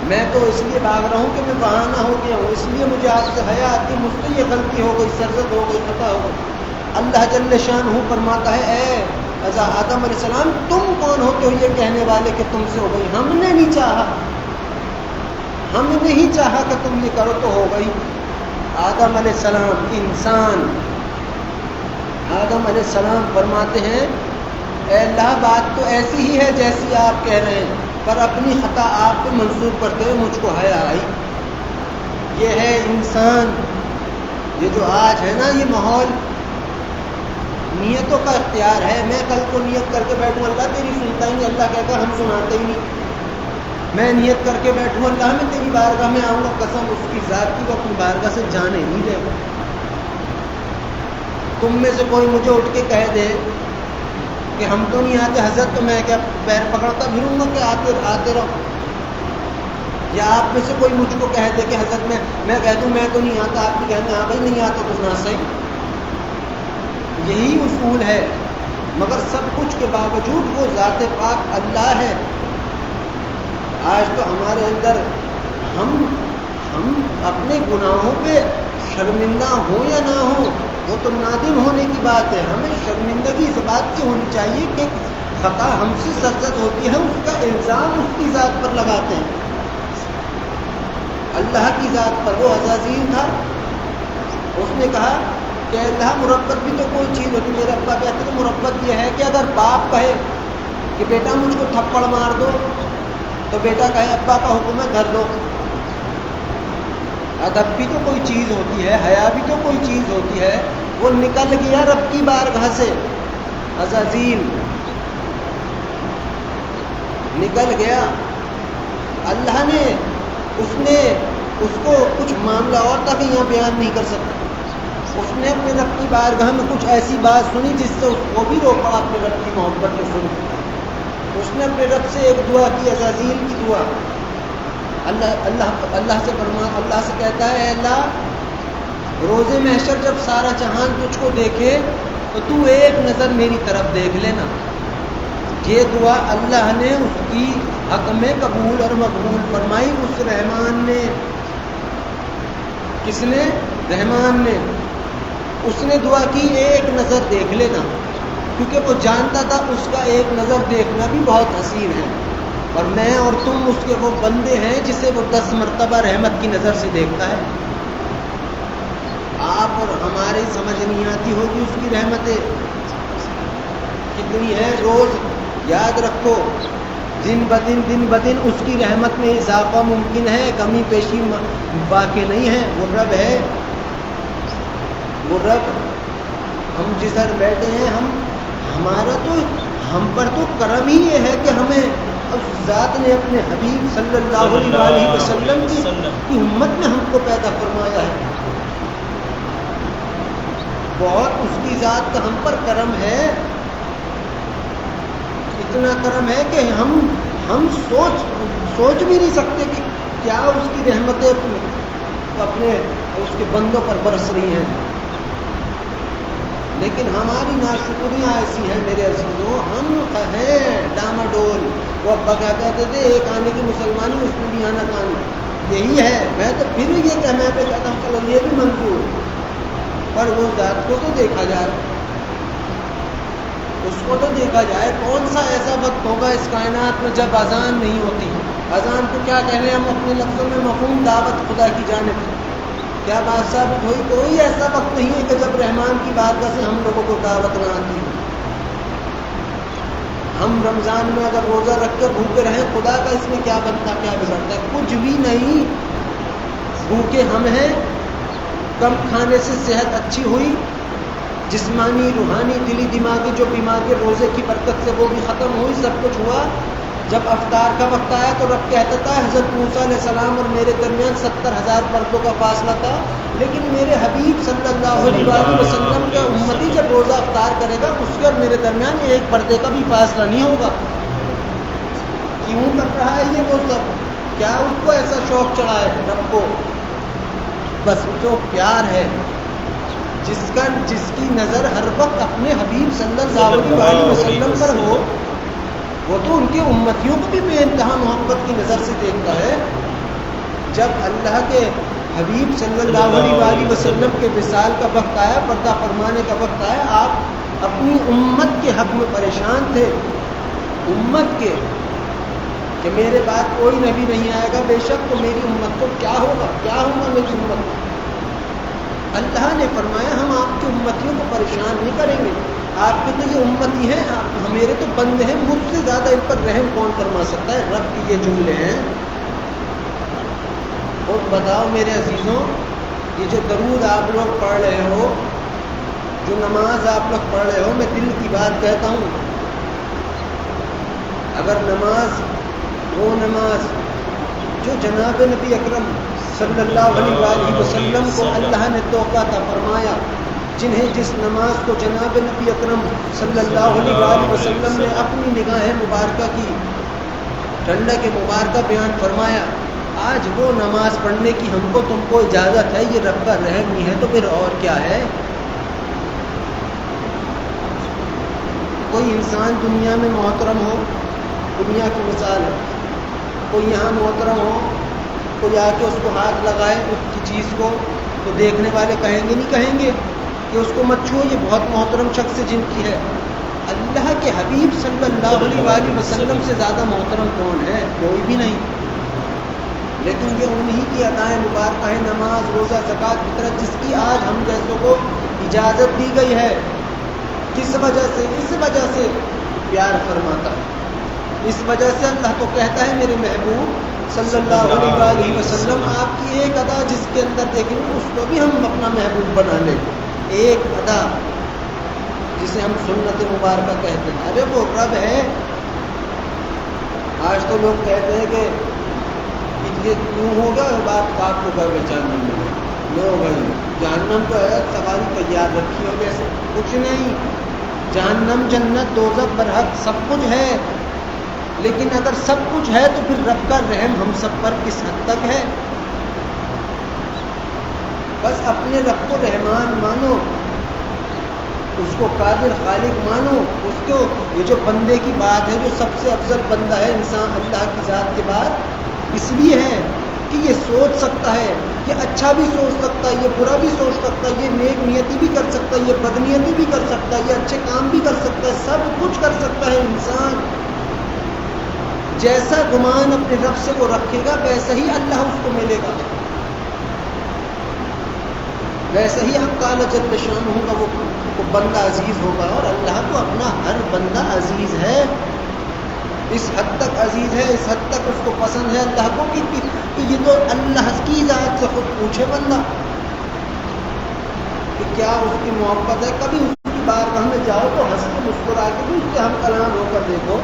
میں تو اس لیے بھاگ رہا ہوں کہ میں بہانہ ہو گیا ہوں، اس لیے مجھے آپ سے حیا آتی، مجھ سے یہ غلطی ہو گئی، سرزد ہو گئی، خطا ہو گئی۔ اللہ جل شانہ فرماتا ہے اے آدم علیہ السلام تم کون ہوتے ہو یہ کہنے والے کہ تم سے ہو گئی؟ ہم نے نہیں چاہا، ہم نے نہیں چاہا کہ تم یہ کرو تو ہو گئی۔ آدم علیہ السلام انسان، آدم علیہ السلام فرماتے ہیں اے اللہ بات تو ایسی ہی ہے جیسی آپ کہہ رہے ہیں، پر اپنی خطا آپ پہ منسوب کرتے ہوئے مجھ کو حیا آئی۔ یہ ہے انسان، یہ جو آج ہے نا یہ ماحول، نیتوں کا اختیار ہے۔ میں کل کو نیت کر کے بیٹھوں اللہ تیری سنتا ہی نہیں، اللہ کہے گا ہم سناتے ہی نہیں۔ میں نیت کر کے بیٹھوں اللہ میں تیری بارگاہ میں آؤں گا، قسم اس کی ذات کی وہ اپنی بارگاہ سے جانے نہیں دے گا۔ تم میں سے کوئی مجھے اٹھ کے کہہ دے کہ ہم تو نہیں آتے حضرت، تو میں کیا پیر پکڑتا پھروں گا کہ آتے رہو؟ یا آپ میں سے کوئی مجھ کو کہہ دے کہ حضرت میں کہہ دوں میں تو نہیں آتا، آپ بھی کہیں ہاں بھائی نہیں آتا تو نہ صحیح۔ یہی اصول ہے، مگر سب کچھ کے باوجود وہ ذات پاک اللہ ہے۔ آج تو ہمارے اندر ہم اپنے گناہوں پہ شرمندہ ہوں یا نہ ہوں وہ تو نادم ہونے کی بات ہے، ہمیں شرمندگی اس بات کی ہونی چاہیے کہ خطا ہم سے سرزد ہوتی ہے، اس کا الزام اس کی ذات پر لگاتے ہیں، اللہ کی ذات پر۔ وہ عزازیل تھا، اس نے کہا کہ اللہ مربت بھی تو کوئی چیز ہوتی۔ میرے ابا کہتے ہیں مربت یہ ہے کہ اگر باپ کہے کہ بیٹا مجھ کو تھپڑ مار دو تو بیٹا کہے ابا کا حکم ہے دھر دو۔ ادب بھی تو کوئی چیز ہوتی ہے، حیا بھی تو کوئی چیز ہوتی ہے۔ وہ نکل گیا رب کی بارگاہ سے، عزازیل نکل گیا۔ اللہ نے اس کو کچھ معاملہ اور تھا کہ یہاں بیان نہیں کر سکتا۔ اس نے اپنے رب کی بارگاہ میں کچھ ایسی بات سنی جس سے اس کو بھی رو پڑا اپنے رب کی محبت میں سنی۔ اس نے اپنے رب سے ایک دعا کی، عزازیل کی دعا۔ اللہ سے کہتا ہے اے اللہ روز محشر جب سارا جہان تجھ کو دیکھے تو تو ایک نظر میری طرف دیکھ لینا۔ یہ دعا اللہ نے اس کی حق میں قبول اور مقبول فرمائی۔ اس رحمان نے، کس نے؟ رحمان نے۔ اس نے دعا کی ایک نظر دیکھ لینا، کیونکہ وہ جانتا تھا اس کا ایک نظر دیکھنا بھی بہت حسین ہے، اور میں اور تم اس کے وہ بندے ہیں جسے وہ 10 مرتبہ رحمت کی نظر سے دیکھتا ہے۔ آپ اور ہماری سمجھ نہیں آتی ہوگی اس کی رحمتیں کتنی ہیں۔ روز یاد رکھو دن بدن اس کی رحمت میں اضافہ ممکن ہے، کمی پیشی واقع نہیں ہے۔ وہ رب ہے، وہ رب ہم جدھر بیٹھے ہیں، ہم پر تو کرم ہی یہ ہے کہ ہمیں اس ذات نے اپنے حبیب صلی اللہ علیہ وسلم کی امت میں ہم کو پیدا فرمایا ہے. بہت اس کی ذات کا ہم پر کرم ہے، اتنا کرم ہے کہ ہم سوچ بھی نہیں سکتے کہ کیا اس کی رحمتیں اپنے اس کے بندوں پر برس رہی ہیں. لیکن ہماری ناشکریاں ایسی ہیں میرے عزیزوں، ہم ہیں ڈاماڈول. وہ ابا کیا کہتے تھے، ایک آنے کی مسلمانی اس میں بھی آنا کہانی یہی ہے. میں تو پھر یہ کہنا پہ کہتا ہوں چلو یہ بھی منظور، پر وہ ذات کو تو دیکھا جائے، اس کو تو دیکھا جائے. کون سا ایسا وقت ہوگا اس کائنات میں جب اذان نہیں ہوتی؟ اذان کو کیا کہنے ہم اپنے لفظوں میں مفہوم دعوت خدا کی جانب. کیا بات ثابت ہوئی؟ کوئی ایسا وقت نہیں ہے کہ جب رحمان کی بارگاہ سے ہم لوگوں کو دعوت نہ آتی. ہم رمضان میں اگر روزہ رکھ کر بھوکے رہیں، خدا کا اس میں کیا بنتا کیا بگڑتا ہے؟ کچھ بھی نہیں. بھوکے ہم ہیں، کم کھانے سے صحت اچھی ہوئی، جسمانی روحانی دلی دماغی جو بیماری روزے کی برکت سے وہ بھی ختم ہوئی، سب کچھ ہوا. جب افطار کا وقت آیا تو رب کہتا تھا حضرت موسیٰ علیہ السلام اور میرے درمیان 70,000 پردوں کا فاصلہ تھا، لیکن میرے حبیب صلی اللہ علیہ وسلم کا امتی جب روزہ افطار کرے گا اس کے اور میرے درمیان ایک پردے کا بھی فاصلہ نہیں ہوگا. کیوں کر رہا ہے یہ وہ سب؟ کیا اس کو ایسا شوق چڑھا ہے رب کو؟ بس جو پیار ہے، جس کی نظر ہر وقت اپنے حبیب صلی اللہ علیہ وسلم پر ہو، وہ تو ان کے امتیوں کو بھی بے انتہا محبت کی نظر سے دیکھتا ہے. جب اللہ کے حبیب صلی اللہ علیہ وسلم کے وصال کا وقت آیا، پردہ فرمانے کا وقت آیا، آپ اپنی امت کے حق میں پریشان تھے، امت کے، کہ میرے بعد کوئی نبی نہیں آئے گا، بے شک تو میری امت کو کیا ہوگا میری امت کو. اللہ نے فرمایا ہم آپ کی امتیوں کو پریشان نہیں کریں گے. آپ کے تو یہ امتی ہیں، میرے تو بندے ہیں، مجھ سے زیادہ ان پر رحم کون فرما سکتا ہے؟ رب کے یہ جملے ہیں. اور بتاؤ میرے عزیزوں، یہ جو درود آپ لوگ پڑھ رہے ہو، جو نماز آپ لوگ پڑھ رہے ہو، میں دل کی بات کہتا ہوں، اگر وہ نماز جو جناب نبی اکرم صلی اللہ علیہ وسلم کو اللہ نے توقع عطا فرمایا، جنہیں جس نماز کو جناب نبی اکرم صلی اللہ علیہ وسلم نے اپنی نگاہ مبارکہ کی ٹھنڈک مبارکہ بیان فرمایا، آج وہ نماز پڑھنے کی ہم کو تم کو اجازت ہے، یہ رب کا رحم نہیں ہے تو پھر اور کیا ہے؟ کوئی انسان دنیا میں محترم ہو، دنیا کی مثال ہے، کوئی یہاں محترم ہو، کوئی آ کے اس کو ہاتھ لگائے اس کی چیز کو، تو دیکھنے والے کہیں گے نہیں کہیں گے کہ اس کو مت چھو، یہ بہت محترم شخص جن کی ہے. اللہ کے حبیب صلی اللہ علیہ وسلم سے زیادہ محترم کون ہے؟ کوئی بھی نہیں. لیکن یہ انہی کی ادائیں مبارکہ ہیں، نماز، روزہ، زکوٰۃ، فطرت، جس کی آج ہم جیسوں کو اجازت دی گئی ہے. کس وجہ سے؟ اس وجہ سے پیار فرماتا ہے، اس وجہ سے اللہ تو کہتا ہے میرے محبوب صلی اللہ علیہ وسلم آپ کی ایک ادا جس کے اندر دیکھیں اس کو بھی ہم اپنا محبوب بنا لیں. ایک ادا جسے ہم سنت مبارکہ کہتے ہیں، ارے وہ رب ہے. آج تو لوگ کہتے ہیں کہ یہ کیوں ہوگا، بات پاک ہوگا جہنم میں، نہ ہوگا ہی جہنم تو ہے، سواری تیار رکھی ہو جیسے کچھ نہیں. جہنم، جنت، دوزخ، برحق سب کچھ ہے، لیکن اگر سب کچھ ہے تو پھر رب کا رحم ہم سب پر کس حد تک ہے؟ بس اپنے رب کو رحمان مانو، اس کو قادر خالق مانو. اس کو یہ جو بندے کی بات ہے، جو سب سے افضل بندہ ہے انسان اللہ کی ذات کے بعد، اس لیے ہے کہ یہ سوچ سکتا ہے، یہ اچھا بھی سوچ سکتا ہے، یہ برا بھی سوچ سکتا ہے، یہ نیک نیتی بھی کر سکتا ہے، یہ بد نیتی بھی کر سکتا ہے، یہ اچھے کام بھی کر سکتا ہے، سب کچھ کر سکتا ہے. انسان جیسا گمان اپنے رب سے وہ رکھے گا ویسا ہی اللہ اس کو ملے گا، ویسا ہی حق تعالی جل شان ہوگا، وہ بندہ عزیز ہوگا. اور اللہ کو اپنا ہر بندہ عزیز ہے، اس حد تک عزیز ہے، اس حد تک اس کو پسند ہے اللہ کو کہ یہ تو اللہ کی ذات سے خود پوچھے بندہ کہ کیا اس کی محبت ہے. کبھی اس کی بارگاہ میں جاؤ تو ہنس کے مسکرا کے بھی اس سے ہم کلام ہو کر دیکھو.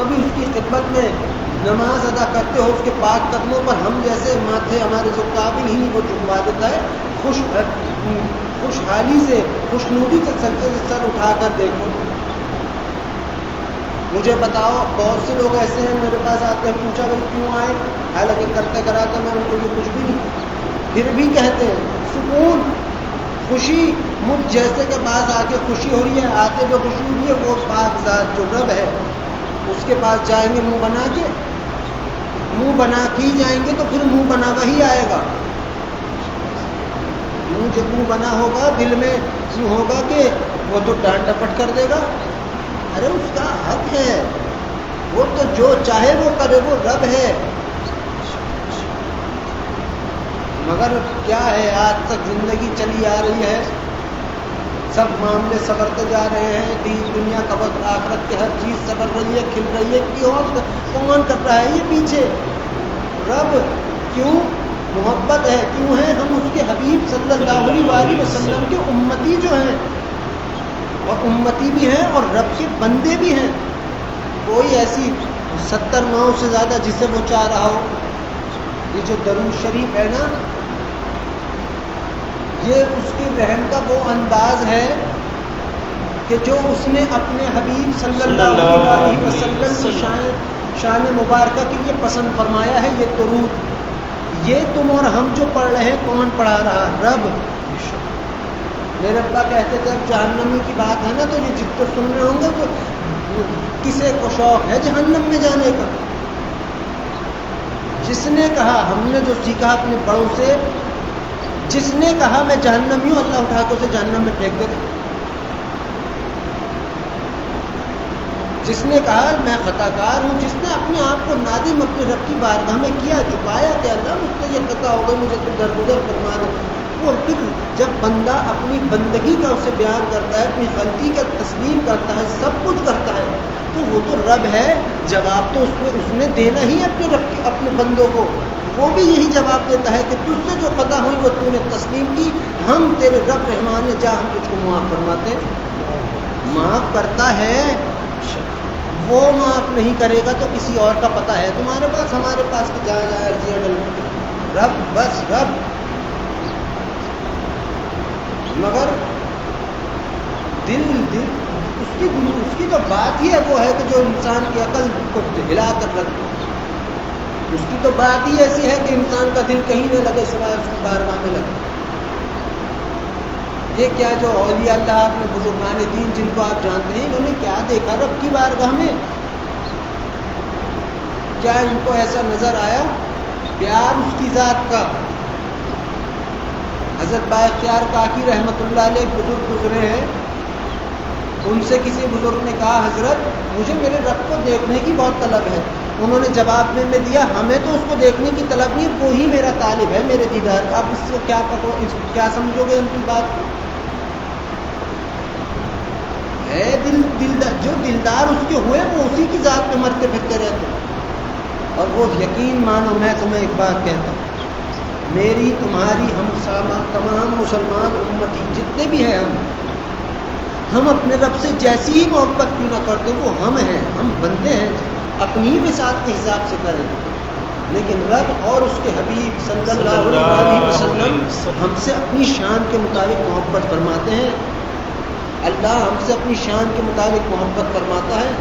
کبھی اس کی خدمت میں نماز ادا کرتے ہو اس کے پاک قدموں پر ہم جیسے ماتھے ہمارے جو قابل ہی وہ جھکوا دیتا ہے. خوشحالی سے خوشنودی سے سر اٹھا کر دیکھو. مجھے بتاؤ بہت سے لوگ ایسے ہیں میرے پاس آتے ہیں, پوچھا بھائی کیوں آئے, حالانکہ کرتے کراتے میں ان کو یہ کچھ بھی نہیں, پھر بھی کہتے ہیں سکون خوشی مجھ جیسے کے پاس آ کے خوشی ہو رہی ہے, آتے جو خوشی ہو رہی ہے وہ پاک ذات جو رب ہے اس کے پاس جائیں گے منہ بنا کے ہی جائیں گے, تو پھر منہ بنا وہی آئے گا. جب منہ بنا ہوگا دل میں یوں ہوگا کہ وہ تو ڈانٹ ڈپٹ کر دے گا. ارے اس کا حق ہے, وہ تو جو چاہے وہ کرے, وہ رب ہے. مگر کیا ہے آج تک زندگی چلی آ رہی ہے, سب معاملے سنورتے جا رہے ہیں, دین دنیا کا وقت آخرت کی ہر چیز سنور رہی ہے, کھل رہی ہے. کون کر رہا ہے یہ پیچھے؟ رب. کیوں؟ محبت ہے. کیوں ہے؟ ہم اس کے حبیب صلی اللہ علیہ وسلم کے امتی جو ہیں, اور امتی بھی ہیں اور رب کے بندے بھی ہیں. کوئی ایسی 70 ماؤں سے زیادہ جسے وہ چاہ رہا ہو. یہ جو درود شریف ہے نا, یہ اس کے رہن کا وہ انداز ہے کہ جو اس نے اپنے حبیب صلی اللہ علیہ وسلم کی شان مبارکہ کے لیے پسند فرمایا ہے. یہ درود یہ تم اور ہم جو پڑھ رہے ہیں کون پڑھا رہا؟ رب. میرے ابا کہتے تھے اب جہنمی کی بات ہے نا تو یہ جتنے سن رہے ہوں گے تو کسے کو شوق ہے جہنم میں جانے کا؟ جس نے کہا, ہم نے جو سیکھا اپنے بڑوں سے, جس نے کہا میں جہنمی ہوں اللہ اٹھا کے اسے جہنم میں پھینک دیتا. جس نے کہا میں خطا کار ہوں, جس نے اپنے آپ کو نادم اپنے رب کی بارگاہ میں کیا, چھپایا کہ اللہ مجھ سے یہ خطا ہو گئی, مجھے تو درگزر فرما دے. اور پھر جب بندہ اپنی بندگی کا اسے بیان کرتا ہے, اپنی غلطی کا تسلیم کرتا ہے, سب کچھ کرتا ہے, تو وہ تو رب ہے. جواب تو اس نے دینا ہی اپنے رب کے اپنے بندوں کو. وہ بھی یہی جواب دیتا ہے کہ تجھ سے جو خطا ہوئی وہ تو نے تسلیم کی, ہم تیرے رب رحمان جا ہم تجھ کو معاف فرماتے. معاف کرتا ہے, وہ معاف نہیں کرے گا تو کسی اور کا پتہ ہے تمہارے پاس, ہمارے پاس کہ جہاں عرضیاں ڈل رب, بس رب. مگر دل اس کی تو بات ہی ہے وہ ہے کہ جو انسان کی عقل کو ہلا کر رکھ دے. اس کی تو بات ہی ایسی ہے کہ انسان کا دل کہیں نہ لگے سوائے اس کی بارگاہ میں لگے. یہ کیا جو اولیاء اللہ اپنے بزرگان دین جن کو آپ جانتے ہیں, انہوں نے کیا دیکھا رب کی بارگاہ میں؟ کیا ان کو ایسا نظر آیا پیار اس کی ذات کا؟ حضرت بااختیار کاکی رحمۃ اللہ علیہ بزرگ گزرے ہیں, ان سے کسی بزرگ نے کہا حضرت مجھے میرے رب کو دیکھنے کی بہت طلب ہے. انہوں نے جواب میں دیا ہمیں تو اس کو دیکھنے کی طلب نہیں, وہی میرا طالب ہے میرے دیدار. آپ اس کو کیا سمجھو گے ان کی بات ہے؟ جو دلدار اس کے ہوئے وہ اسی کی ذات پہ مرتے پھرتے رہتے. اور وہ یقین مانو, میں تمہیں ایک بات کہتا ہوں, میری تمہاری ہم تمام مسلمان امتی جتنے بھی ہیں, ہم اپنے رب سے جیسی ہی محبت کیوں نہ کرتے, وہ ہم ہیں, ہم بندے ہیں, اپنی مثال کے حساب سے کریں. لیکن رب اور اس کے حبیب صلی اللہ علیہ وسلم ہم سے اپنی شان کے مطابق محبت فرماتے ہیں. اللہ ہم سے اپنی شان کے مطابق محبت فرماتا ہے.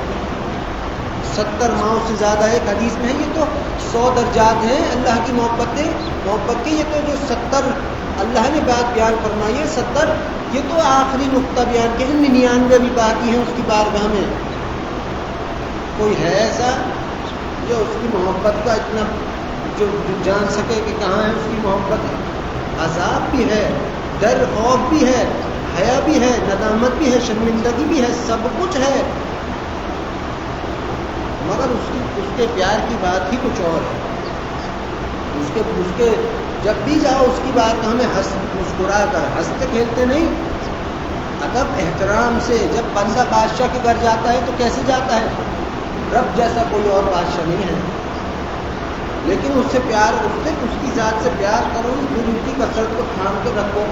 70 ماؤں سے زیادہ ایک حدیث میں ہے, یہ تو 100 درجات ہیں اللہ کی محبت کے. یہ تو جو 70 اللہ نے بات بیان فرمائی ہے, 70 یہ تو آخری نقطہ بیان کے 99 بھی باقی ہیں اس کی بارگاہ میں. کوئی ہے ایسا جو اس کی محبت کا اتنا جو جان سکے کہ کہاں ہے اس کی محبت؟ عذاب بھی ہے, ڈر خوف بھی ہے, حیا بھی ہے, ندامت بھی ہے, شرمندگی بھی ہے, سب کچھ ہے. مگر اس کے پیار کی بات ہی کچھ اور ہے. اس کے جب بھی جاؤ اس کی بات ہمیں مسکرا کر ہنستے کھیلتے نہیں, ادب احترام سے. جب بندہ بادشاہ کے گھر جاتا ہے تو کیسے جاتا ہے؟ رب جیسا کوئی اور بادشاہ نہیں ہے, لیکن اس سے پیار, اس کی ذات سے پیار کرو, اس کی کثرت کو تھام کے رکھو.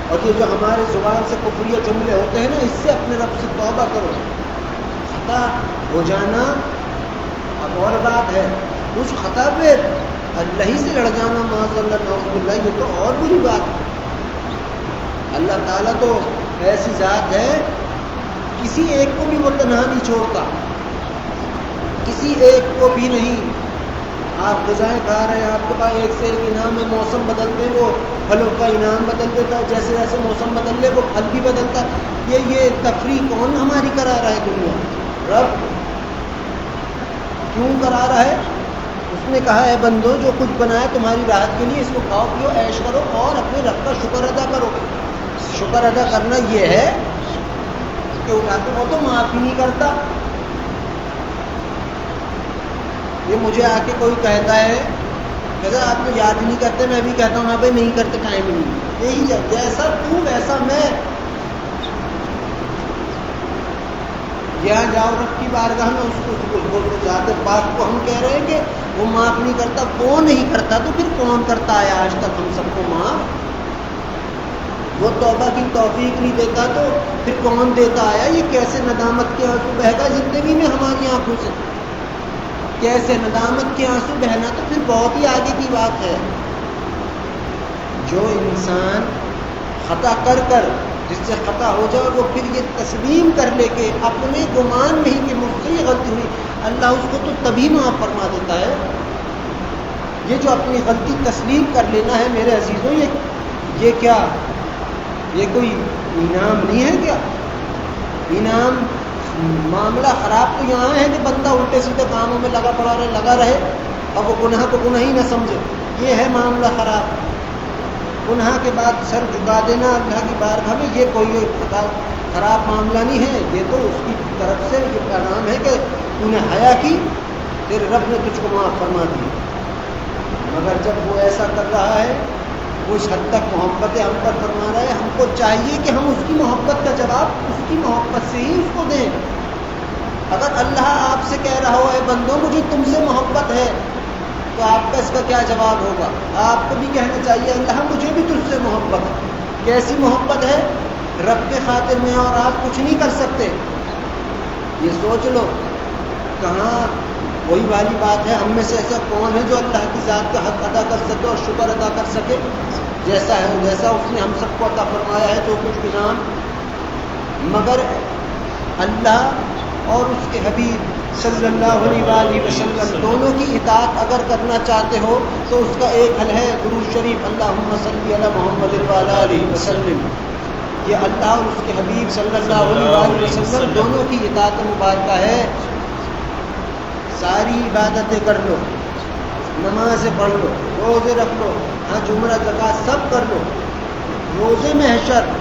اور یہ جو ہمارے زبان سے کفریہ جملے ہوتے ہیں نا, اس سے اپنے رب سے توبہ کرو. خطا ہو جانا اب اور بات ہے اس خطا پہ اللہ ہی سے لڑ جانا، معاذ اللہ نعوذ باللہ، یہ تو اور بری بات ہے۔ اللہ تعالیٰ تو ایسی ذات ہے، کسی ایک کو بھی وہ تنہا نہیں چھوڑتا، کسی ایک کو بھی نہیں۔ آپ غذائیں کھا رہے ہیں، آپ کے پاس ایک سے ایک انعام ہے، موسم بدلتے وہ پھلوں کا انعام بدل دیتا ہے، جیسے جیسے موسم بدل لے وہ پھل بھی بدلتا ہے۔ یہ تفریح کون ہماری کرا رہا ہے؟ دنیا رب کیوں کرا رہا ہے؟ اس نے کہا ہے بندو جو کچھ بنایا تمہاری راحت کے لیے، اس کو کھاؤ پیو عیش کرو اور اپنے رب کا شکر ادا کرو۔ شکر ادا کرنا یہ ہے کہ اٹھاتے وہ تو معاف ہی نہیں کرتا۔ یہ مجھے آ کے کوئی کہتا ہے کہ آپ تو یاد نہیں کرتے، میں بھی کہتا ہوں ہاں بھائی نہیں کرتے، ٹائم ہی نہیں، یہی ہے، جیسا تو ویسا میں۔ یہاں جاؤ رب کی بارگاہ میں، اس کو بولتے جاتے پاک کو ہم کہہ رہے ہیں کہ وہ معاف نہیں کرتا، وہ نہیں کرتا تو پھر کون کرتا ہے آج تک ہم سب کو معاف؟ وہ توبہ کی توفیق نہیں دیتا تو پھر کون دیتا آیا؟ یہ کیسے ندامت کے آنسو بہے گا زندگی میں ہماری آنکھوں سے؟ کیسے ندامت کے آنسو بہنا تو پھر بہت ہی آگے کی بات ہے۔ جو انسان خطا کر کر جس سے خطا ہو جائے وہ پھر یہ تسلیم کر لے کہ اپنے گمان نہیں کہ مجھ سے یہ غلطی ہوئی، اللہ اس کو تو تبھی معاف فرما دیتا ہے۔ یہ جو اپنی غلطی تسلیم کر لینا ہے میرے عزیزوں، یہ کیا، یہ کوئی انعام نہیں ہے کیا؟ انعام معاملہ خراب تو یہاں ہے کہ بندہ الٹے سیدھے کاموں میں لگا رہے اور وہ گناہ کو گناہ ہی نہ سمجھے، یہ ہے معاملہ خراب۔ گناہ کے بعد سر جھکا دینا اللہ کی بارگاہ میں، یہ کوئی خراب معاملہ نہیں ہے، یہ تو اس کی طرف سے یہ پیغام ہے کہ تو نے حیا کی، تیرے رب نے تجھ کو معاف فرما دی۔ مگر جب وہ ایسا کر رہا ہے، وہ اس حد تک محبت ہم پر فرما رہا ہے، ہم کو چاہیے کہ ہم اس کی محبت کا جواب اس کی محبت سے ہی اس کو دیں۔ اگر اللہ آپ سے کہہ رہا ہو اے بندو مجھے تم سے محبت ہے، تو آپ کا اس کا کیا جواب ہوگا؟ آپ کو بھی کہنا چاہیے اللہ مجھے بھی تجھ سے محبت ہے۔ کیسی محبت ہے؟ رب کے خاطر میں اور آپ کچھ نہیں کر سکتے، یہ سوچ لو۔ کہاں وہی والی بات ہے، ہم میں سے ایسا کون ہے جو اللہ کی ذات کا حق ادا کر سکے اور شکر ادا کر سکے؟ جیسا اس نے ہم سب کو عطا فرمایا ہے جو کچھ انعام، مگر اللہ اور اس کے حبیب صلی اللہ علیہ وآلہ وسلم دونوں کی اطاعت اگر کرنا چاہتے ہو تو اس کا ایک حل ہے درود شریف، اللہم صلی علی محمد وعلی آلہ وسلم۔ یہ اللہ اور اس کے حبیب صلی اللہ علیہ وآلہ وسلم دونوں کی اطاعت مبارکہ ہے۔ ساری عبادتیں کر لو، نمازیں پڑھ لو، روزے رکھ لو، حج عمرہ زکوٰۃ سب کر لو، روزے محشر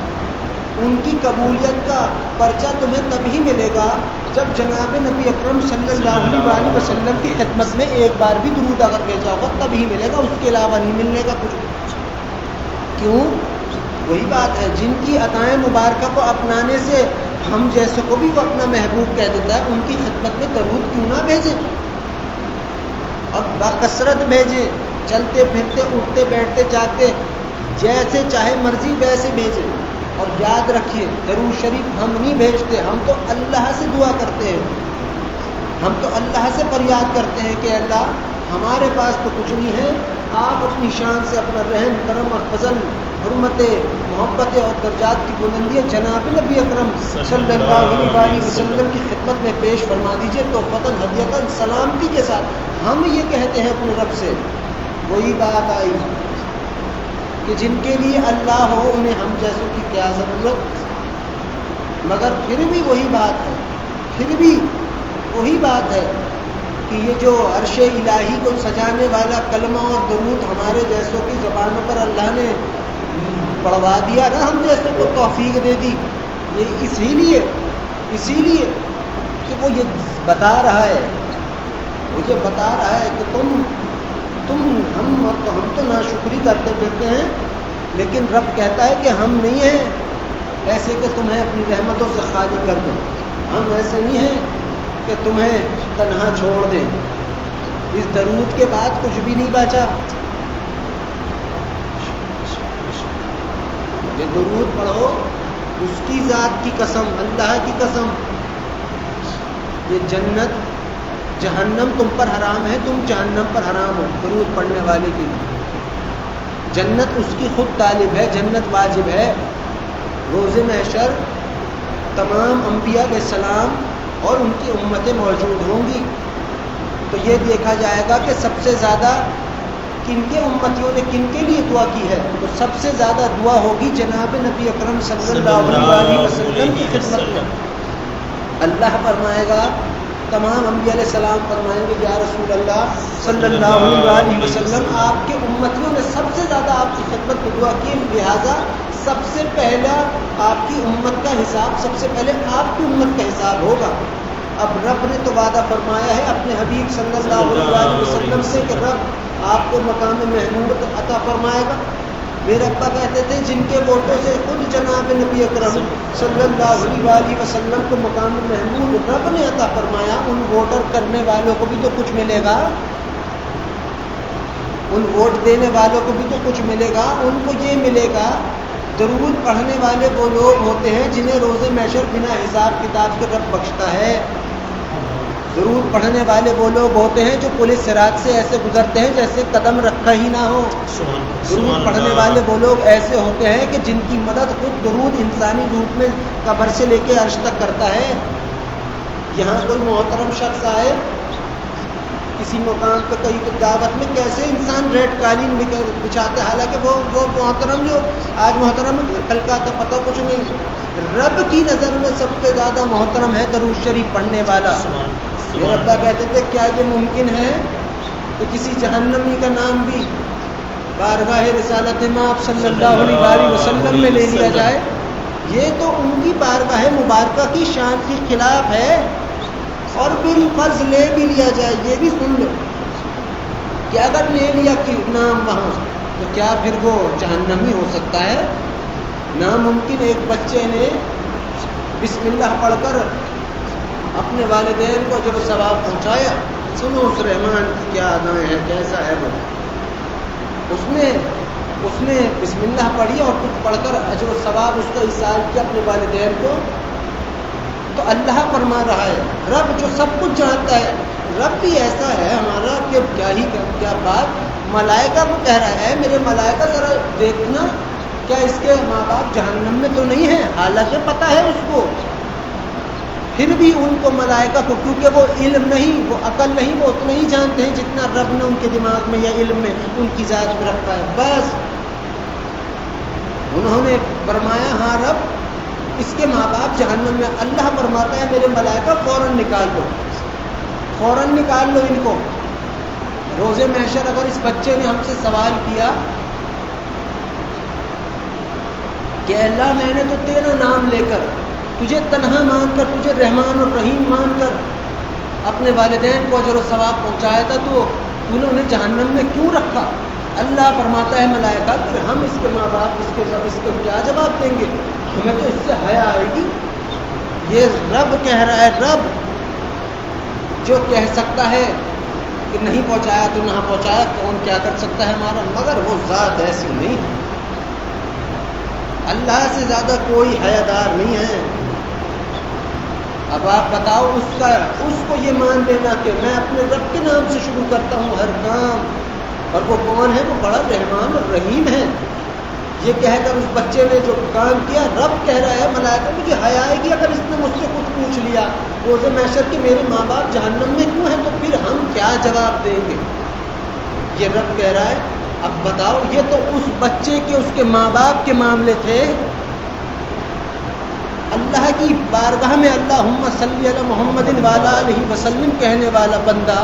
ان کی قبولیت کا پرچہ تمہیں تبھی ملے گا جب جناب نبی اکرم صلی اللہ علیہ وسلم کی خدمت میں ایک بار بھی درود اگر بھیجا ہوگا تبھی ملے گا، اس کے علاوہ نہیں ملنے کا کچھ۔ کیوں؟ وہی بات ہے، جن کی عطائیں مبارکہ کو اپنانے سے ہم جیسے کو بھی وہ اپنا محبوب کہہ دیتا ہے، ان کی خدمت میں درود کیوں نہ بھیجیں اور بکثرت بھیجیں، چلتے پھرتے اٹھتے بیٹھتے جاگتے جیسے چاہے مرضی ویسے بھیجیں۔ اور یاد رکھیے درود شریف ہم نہیں بھیجتے، ہم تو اللہ سے دعا کرتے ہیں، ہم تو اللہ سے فریاد کرتے ہیں کہ اللہ ہمارے پاس تو کچھ نہیں ہے، آپ اپنی شان سے اپنا رحم کرم اور فضل، حرمت محبت اور درجات کی بلندی جناب نبی اکرم صلی اللہ علیہ وسلم کی خدمت میں پیش فرما دیجیے تو فتن ہدیتاً سلامتی کے ساتھ۔ ہم یہ کہتے ہیں اپنے رب سے، وہی بات آئی کہ جن کے لیے اللہ ہو انہیں ہم جیسوں کی کیا ضرورت، مگر پھر بھی وہی بات ہے، پھر بھی وہی بات ہے کہ یہ جو عرش الہی کو سجانے والا کلمہ اور درود ہمارے جیسوں کی زبانوں پر اللہ نے پڑھوا دیا نا، ہم جیسوں کو توفیق دے دی، یہ اسی لیے کہ وہ یہ بتا رہا ہے، وہ یہ بتا رہا ہے کہ ہم تو ناشکری کرتے پھرتے ہیں، لیکن رب کہتا ہے کہ ہم نہیں ہیں ایسے کہ تمہیں اپنی رحمتوں سے خالی کر دیں، ہم ایسے نہیں ہیں کہ تمہیں تنہا چھوڑ دیں۔ اس درود کے بعد کچھ بھی نہیں بچا، یہ درود پڑھو، اس کی ذات کی قسم، اللہ کی قسم، یہ جنت جہنم تم پر حرام ہے، تم جہنم پر حرام ہو درود پڑھنے والے کے لیے۔ جنت اس کی خود طالب ہے، جنت واجب ہے۔ روز محشر تمام انبیاء علیہ السلام اور ان کی امتیں موجود ہوں گی، تو یہ دیکھا جائے گا کہ سب سے زیادہ کن کے امتیوں نے کن کے لیے دعا کی ہے، تو سب سے زیادہ دعا ہوگی جناب نبی اکرم صلی اللہ علیہ وسلم کی خدمت میں۔ اللہ فرمائے گا، تمام انبیاء علیہ السلام فرمائیں گے یا رسول اللہ صلی اللہ علیہ وسلم، آپ کے امتیوں نے سب سے زیادہ آپ کی خدمت میں دعا کی، لہٰذا سب سے پہلا آپ کی امت کا حساب، سب سے پہلے آپ کی امت کا حساب ہوگا۔ اب رب نے تو وعدہ فرمایا ہے اپنے حبیب صلی اللہ علیہ وسلم سے کہ رب آپ کو مقام محمود عطا فرمائے گا۔ میرے ابا کہتے تھے جن کے ووٹوں سے خود جناب نبی اکرم صلی اللہ علیہ وسلم کو مقام محمود رب نے عطا فرمایا، ان ووٹر کرنے والوں کو بھی تو کچھ ملے گا، ان ووٹ دینے والوں کو بھی تو کچھ ملے گا، ان کو یہ ملے گا۔ درود پڑھنے والے وہ لوگ ہوتے ہیں جنہیں روز محشر بنا حساب کتاب کے رب بخشتا ہے۔ درود پڑھنے والے وہ لوگ ہوتے ہیں جو پولیس صراط سے ایسے گزرتے ہیں جیسے قدم رکھا ہی نہ ہو۔ درود پڑھنے والے وہ لوگ ایسے ہوتے ہیں کہ جن کی مدد خود درود انسانی روپ میں قبر سے لے کے عرش تک کرتا ہے۔ یہاں کوئی محترم شخص آئے کسی مقام پہ کہیں دعوت میں، کیسے انسان ریڈ قالین بچھاتے، حالانکہ وہ محترم جو آج محترم کل کا تو پتہ کچھ نہیں۔ رب کی نظر میں سب سے زیادہ محترم ہے درود شریف پڑھنے والا۔ میرے ابا کہتے تھے کیا یہ ممکن ہے کہ کسی جہنمی کا نام بھی بارگاہ رسالت مآب صلی اللہ علیہ وسلم میں لے لیا جائے؟ یہ تو ان کی بارگاہ مبارکہ کی شان کے خلاف ہے، اور بالفرض لے بھی لیا جائے، یہ بھی سن لو کہ اگر لے لیا کہ نام وہاں، تو کیا پھر وہ جہنمی ہو سکتا ہے؟ ناممکن۔ ایک بچے نے بسم اللہ پڑھ کر اپنے والدین کو اجر و ثواب پہنچایا۔ سنو اس رحمان کی کیا ادائیں ہیں، کیسا ہے وہ۔ اس نے بسم اللہ پڑھی اور کچھ پڑھ کر اجر و ثواب اس کا ایصال کیا اپنے والدین کو۔ تو اللہ فرما رہا ہے، رب جو سب کچھ جانتا ہے، رب بھی ایسا ہے ہمارا کہ کیا بات، ملائکہ کو کہہ رہا ہے میرے ملائکہ ذرا دیکھنا کیا اس کے ماں باپ جہنم میں تو نہیں ہیں، حالانکہ پتہ ہے اس کو، پھر بھی ان کو ملائکہ کو، کیونکہ وہ علم نہیں، وہ عقل نہیں، وہ اتنا ہی جانتے ہیں جتنا رب نے ان کے دماغ میں یا علم میں ان کی ذات میں رکھا ہے۔ بس انہوں نے فرمایا ہاں رب اس کے ماں باپ جہنم میں، اللہ فرماتا ہے میرے ملائکہ فوراً نکال لو، فوراً نکال لو ان کو۔ روز محشر اگر اس بچے نے ہم سے سوال کیا کہ اللہ میں نے تو تیرا نام لے کر، تجھے تنہا مان کر، تجھے رحمان اور رحیم مان کر اپنے والدین کو اجر و ثواب پہنچایا تھا، تو نے انہیں جہنم میں کیوں رکھا؟ اللہ فرماتا ہے ملائکہ پھر ہم اس کے ماں باپ اس کو کیا جواب دیں گے؟ ہمیں تو اس سے حیا آئے گی۔ یہ رب کہہ رہا ہے، رب جو کہہ سکتا ہے کہ نہیں پہنچایا تو نہ پہنچایا، کون کیا کر سکتا ہے ہمارا، مگر وہ ذات ایسی نہیں ہے، اللہ سے زیادہ کوئی حیادار نہیں ہے۔ اب آپ بتاؤ اس کو یہ مان لینا کہ میں اپنے رب کے نام سے شروع کرتا ہوں ہر کام، اور وہ کون ہے؟ وہ بڑا رحمان اور رحیم ہے۔ یہ کہہ کر اس بچے نے جو کام کیا، رب کہہ رہا ہے ملائکہ مجھے حیا آئے گی اگر اس نے مجھ سے کچھ پوچھ لیا روز محشر کہ میرے ماں باپ جہنم میں کیوں ہیں، تو پھر ہم کیا جواب دیں گے؟ یہ رب کہہ رہا ہے۔ اب بتاؤ، یہ تو اس بچے کے اس کے ماں باپ کے معاملے تھے، اللہ کی بارگاہ میں اللہم صلی علی محمد وعلی آلہ وسلم کہنے والا بندہ،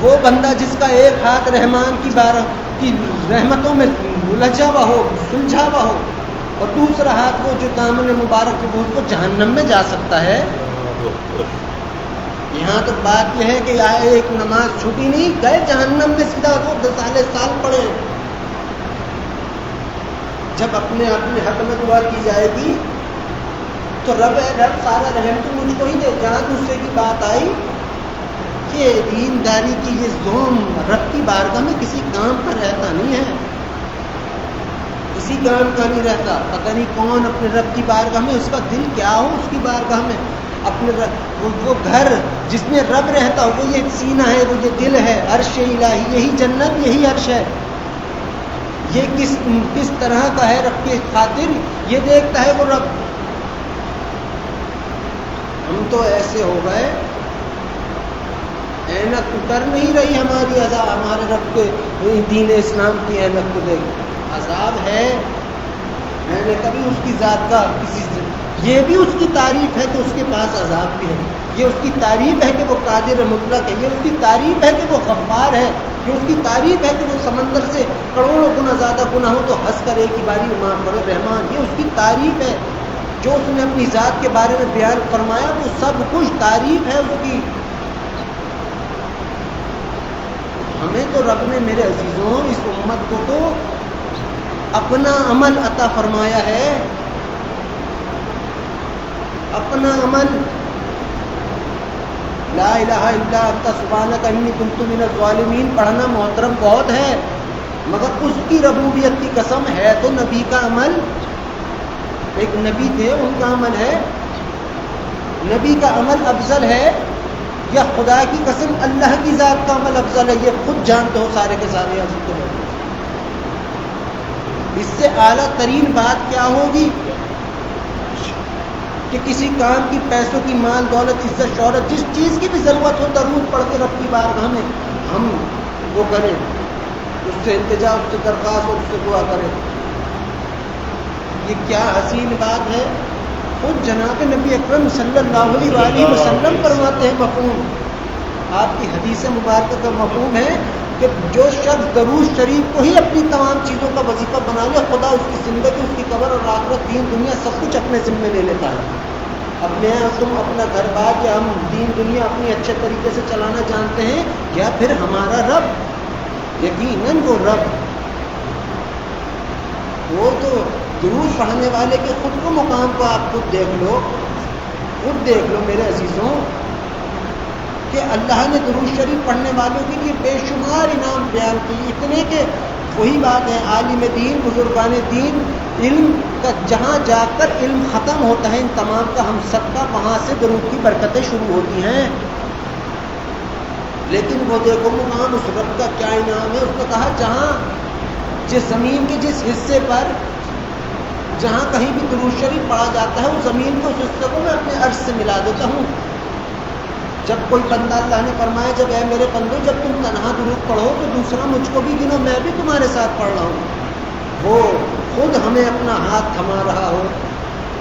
وہ بندہ جس کا ایک ہاتھ رحمان کی رحمتوں میں الجھا ہوا ہو، سلجھا ہوا ہو، اور دوسرا ہاتھ وہ جو دامن مبارک کو کو جہنم میں جا سکتا ہے۔ یہاں تو بات یہ ہے کہ ایک نماز چھوٹی نہیں، گئے جہنم میں سیدھا وہ سال پڑے۔ جب اپنے حق میں دعا کی جائے گی تو رب سارا رحم تو مجھ کو ہی دے۔ جہاں دوسرے کی بات آئی، یہ دینداری کی یہ زوم رب کی بارگاہ میں کسی کام کا رہتا نہیں ہے، کسی کام کا نہیں رہتا۔ پتہ نہیں کون اپنے رب کی بارگاہ میں، اس کا دل کیا ہو اس کی بارگاہ میں، اپنے وہ گھر جس میں رب رہتا ہو، وہ یہ سینہ ہے، وہ یہ دل ہے، عرش الہی، یہی جنت، یہی عرش ہے. یہ کس طرح کا ہے رب کی خاطر، یہ دیکھتا ہے وہ رب. ہم تو ایسے ہو گئے، اینک اتر نہیں رہی ہماری ہمارے رب کے دین اسلام کی اینک کو دیکھ. عذاب ہے. میں نے کبھی اس کی ذات کا یہ بھی اس کی تعریف ہے کہ اس کے پاس عذاب بھی ہے. یہ اس کی تعریف ہے کہ وہ قادر مطلق ہے. یہ اس کی تعریف ہے کہ وہ غفار ہے. یہ اس کی تعریف ہے کہ وہ سمندر سے کروڑوں گنا زیادہ گناہ ہو تو ہنس کر ایک ہی باری میں معاف کرے رحمان. یہ اس کی تعریف ہے. جو اس نے اپنی ذات کے بارے میں بیان فرمایا وہ سب کچھ تعریف ہے اس کی. ہمیں تو رب نے میرے عزیزوں اس امت کو تو اپنا عمل عطا فرمایا ہے. اپنا عمل لا الہ الا انت سبحانک انی کنت من الظالمین پڑھنا محترم بہت ہے، مگر اس کی ربوبیت کی قسم ہے تو نبی کا عمل. ایک نبی تھے، ان کا عمل ہے. نبی کا عمل افضل ہے یا خدا کی قسم اللہ کی ذات کا عمل افضل ہے؟ یہ خود جانتے ہو سارے کے سارے. اس سے اعلیٰ ترین بات کیا ہوگی کہ کسی کام کی، پیسوں کی، مال دولت، عزت شہرت، جس چیز کی بھی ضرورت ہو درود پڑھ کے رب کی بارگاہ میں ہم وہ کریں، اس سے التجا، اس سے درخواست اور اس سے دعا کریں. یہ کیا حسین بات ہے. خود جناب نبی اکرم صلی اللہ علیہ وآلہ وسلم فرماتے ہیں مفہوم. آپ کی حدیث مبارکہ کا مفہوم ہے کہ جو شخص درود شریف کو ہی اپنی تمام چیزوں کا وظیفہ بنا لے، خدا اس کی زندگی، اس کی قبر اور آخرت، دین دنیا سب کچھ اپنے ذمے لے لیتا ہے. اب میں تم اپنا گھر بار یا ہم دین دنیا اپنی اچھے طریقے سے چلانا جانتے ہیں یا پھر ہمارا رب؟ یقیناً وہ رب، وہ تو درود پڑھنے والے کے خود کو مقام کو آپ خود دیکھ لو، خود دیکھ لو میرے عزیزوں کہ اللہ نے درود شریف پڑھنے والوں کے لیے بے شمار انعام بیان کیے. اتنے کہ وہی بات ہے، عالم دین، بزرگان دین، علم کا جہاں جا کر علم ختم ہوتا ہے ان تمام کا ہم سب کا، وہاں سے درود کی برکتیں شروع ہوتی ہیں. لیکن وہ دیکھو مقام اس رب کا کیا انعام ہے. اس نے کہا جہاں جس زمین کے جس حصے پر جہاں کہیں بھی درود شریف پڑھا جاتا ہے اس زمین کے اس حصے کو میں اپنے عرش سے ملا دیتا ہوں. جب کوئی بندہ، اللہ نے فرمایا جب اے میرے بندو جب تم تنہا درود پڑھو تو دوسرا مجھ کو بھی گنو، میں بھی تمہارے ساتھ پڑھ رہا ہوں. وہ خود ہمیں اپنا ہاتھ تھما رہا ہو،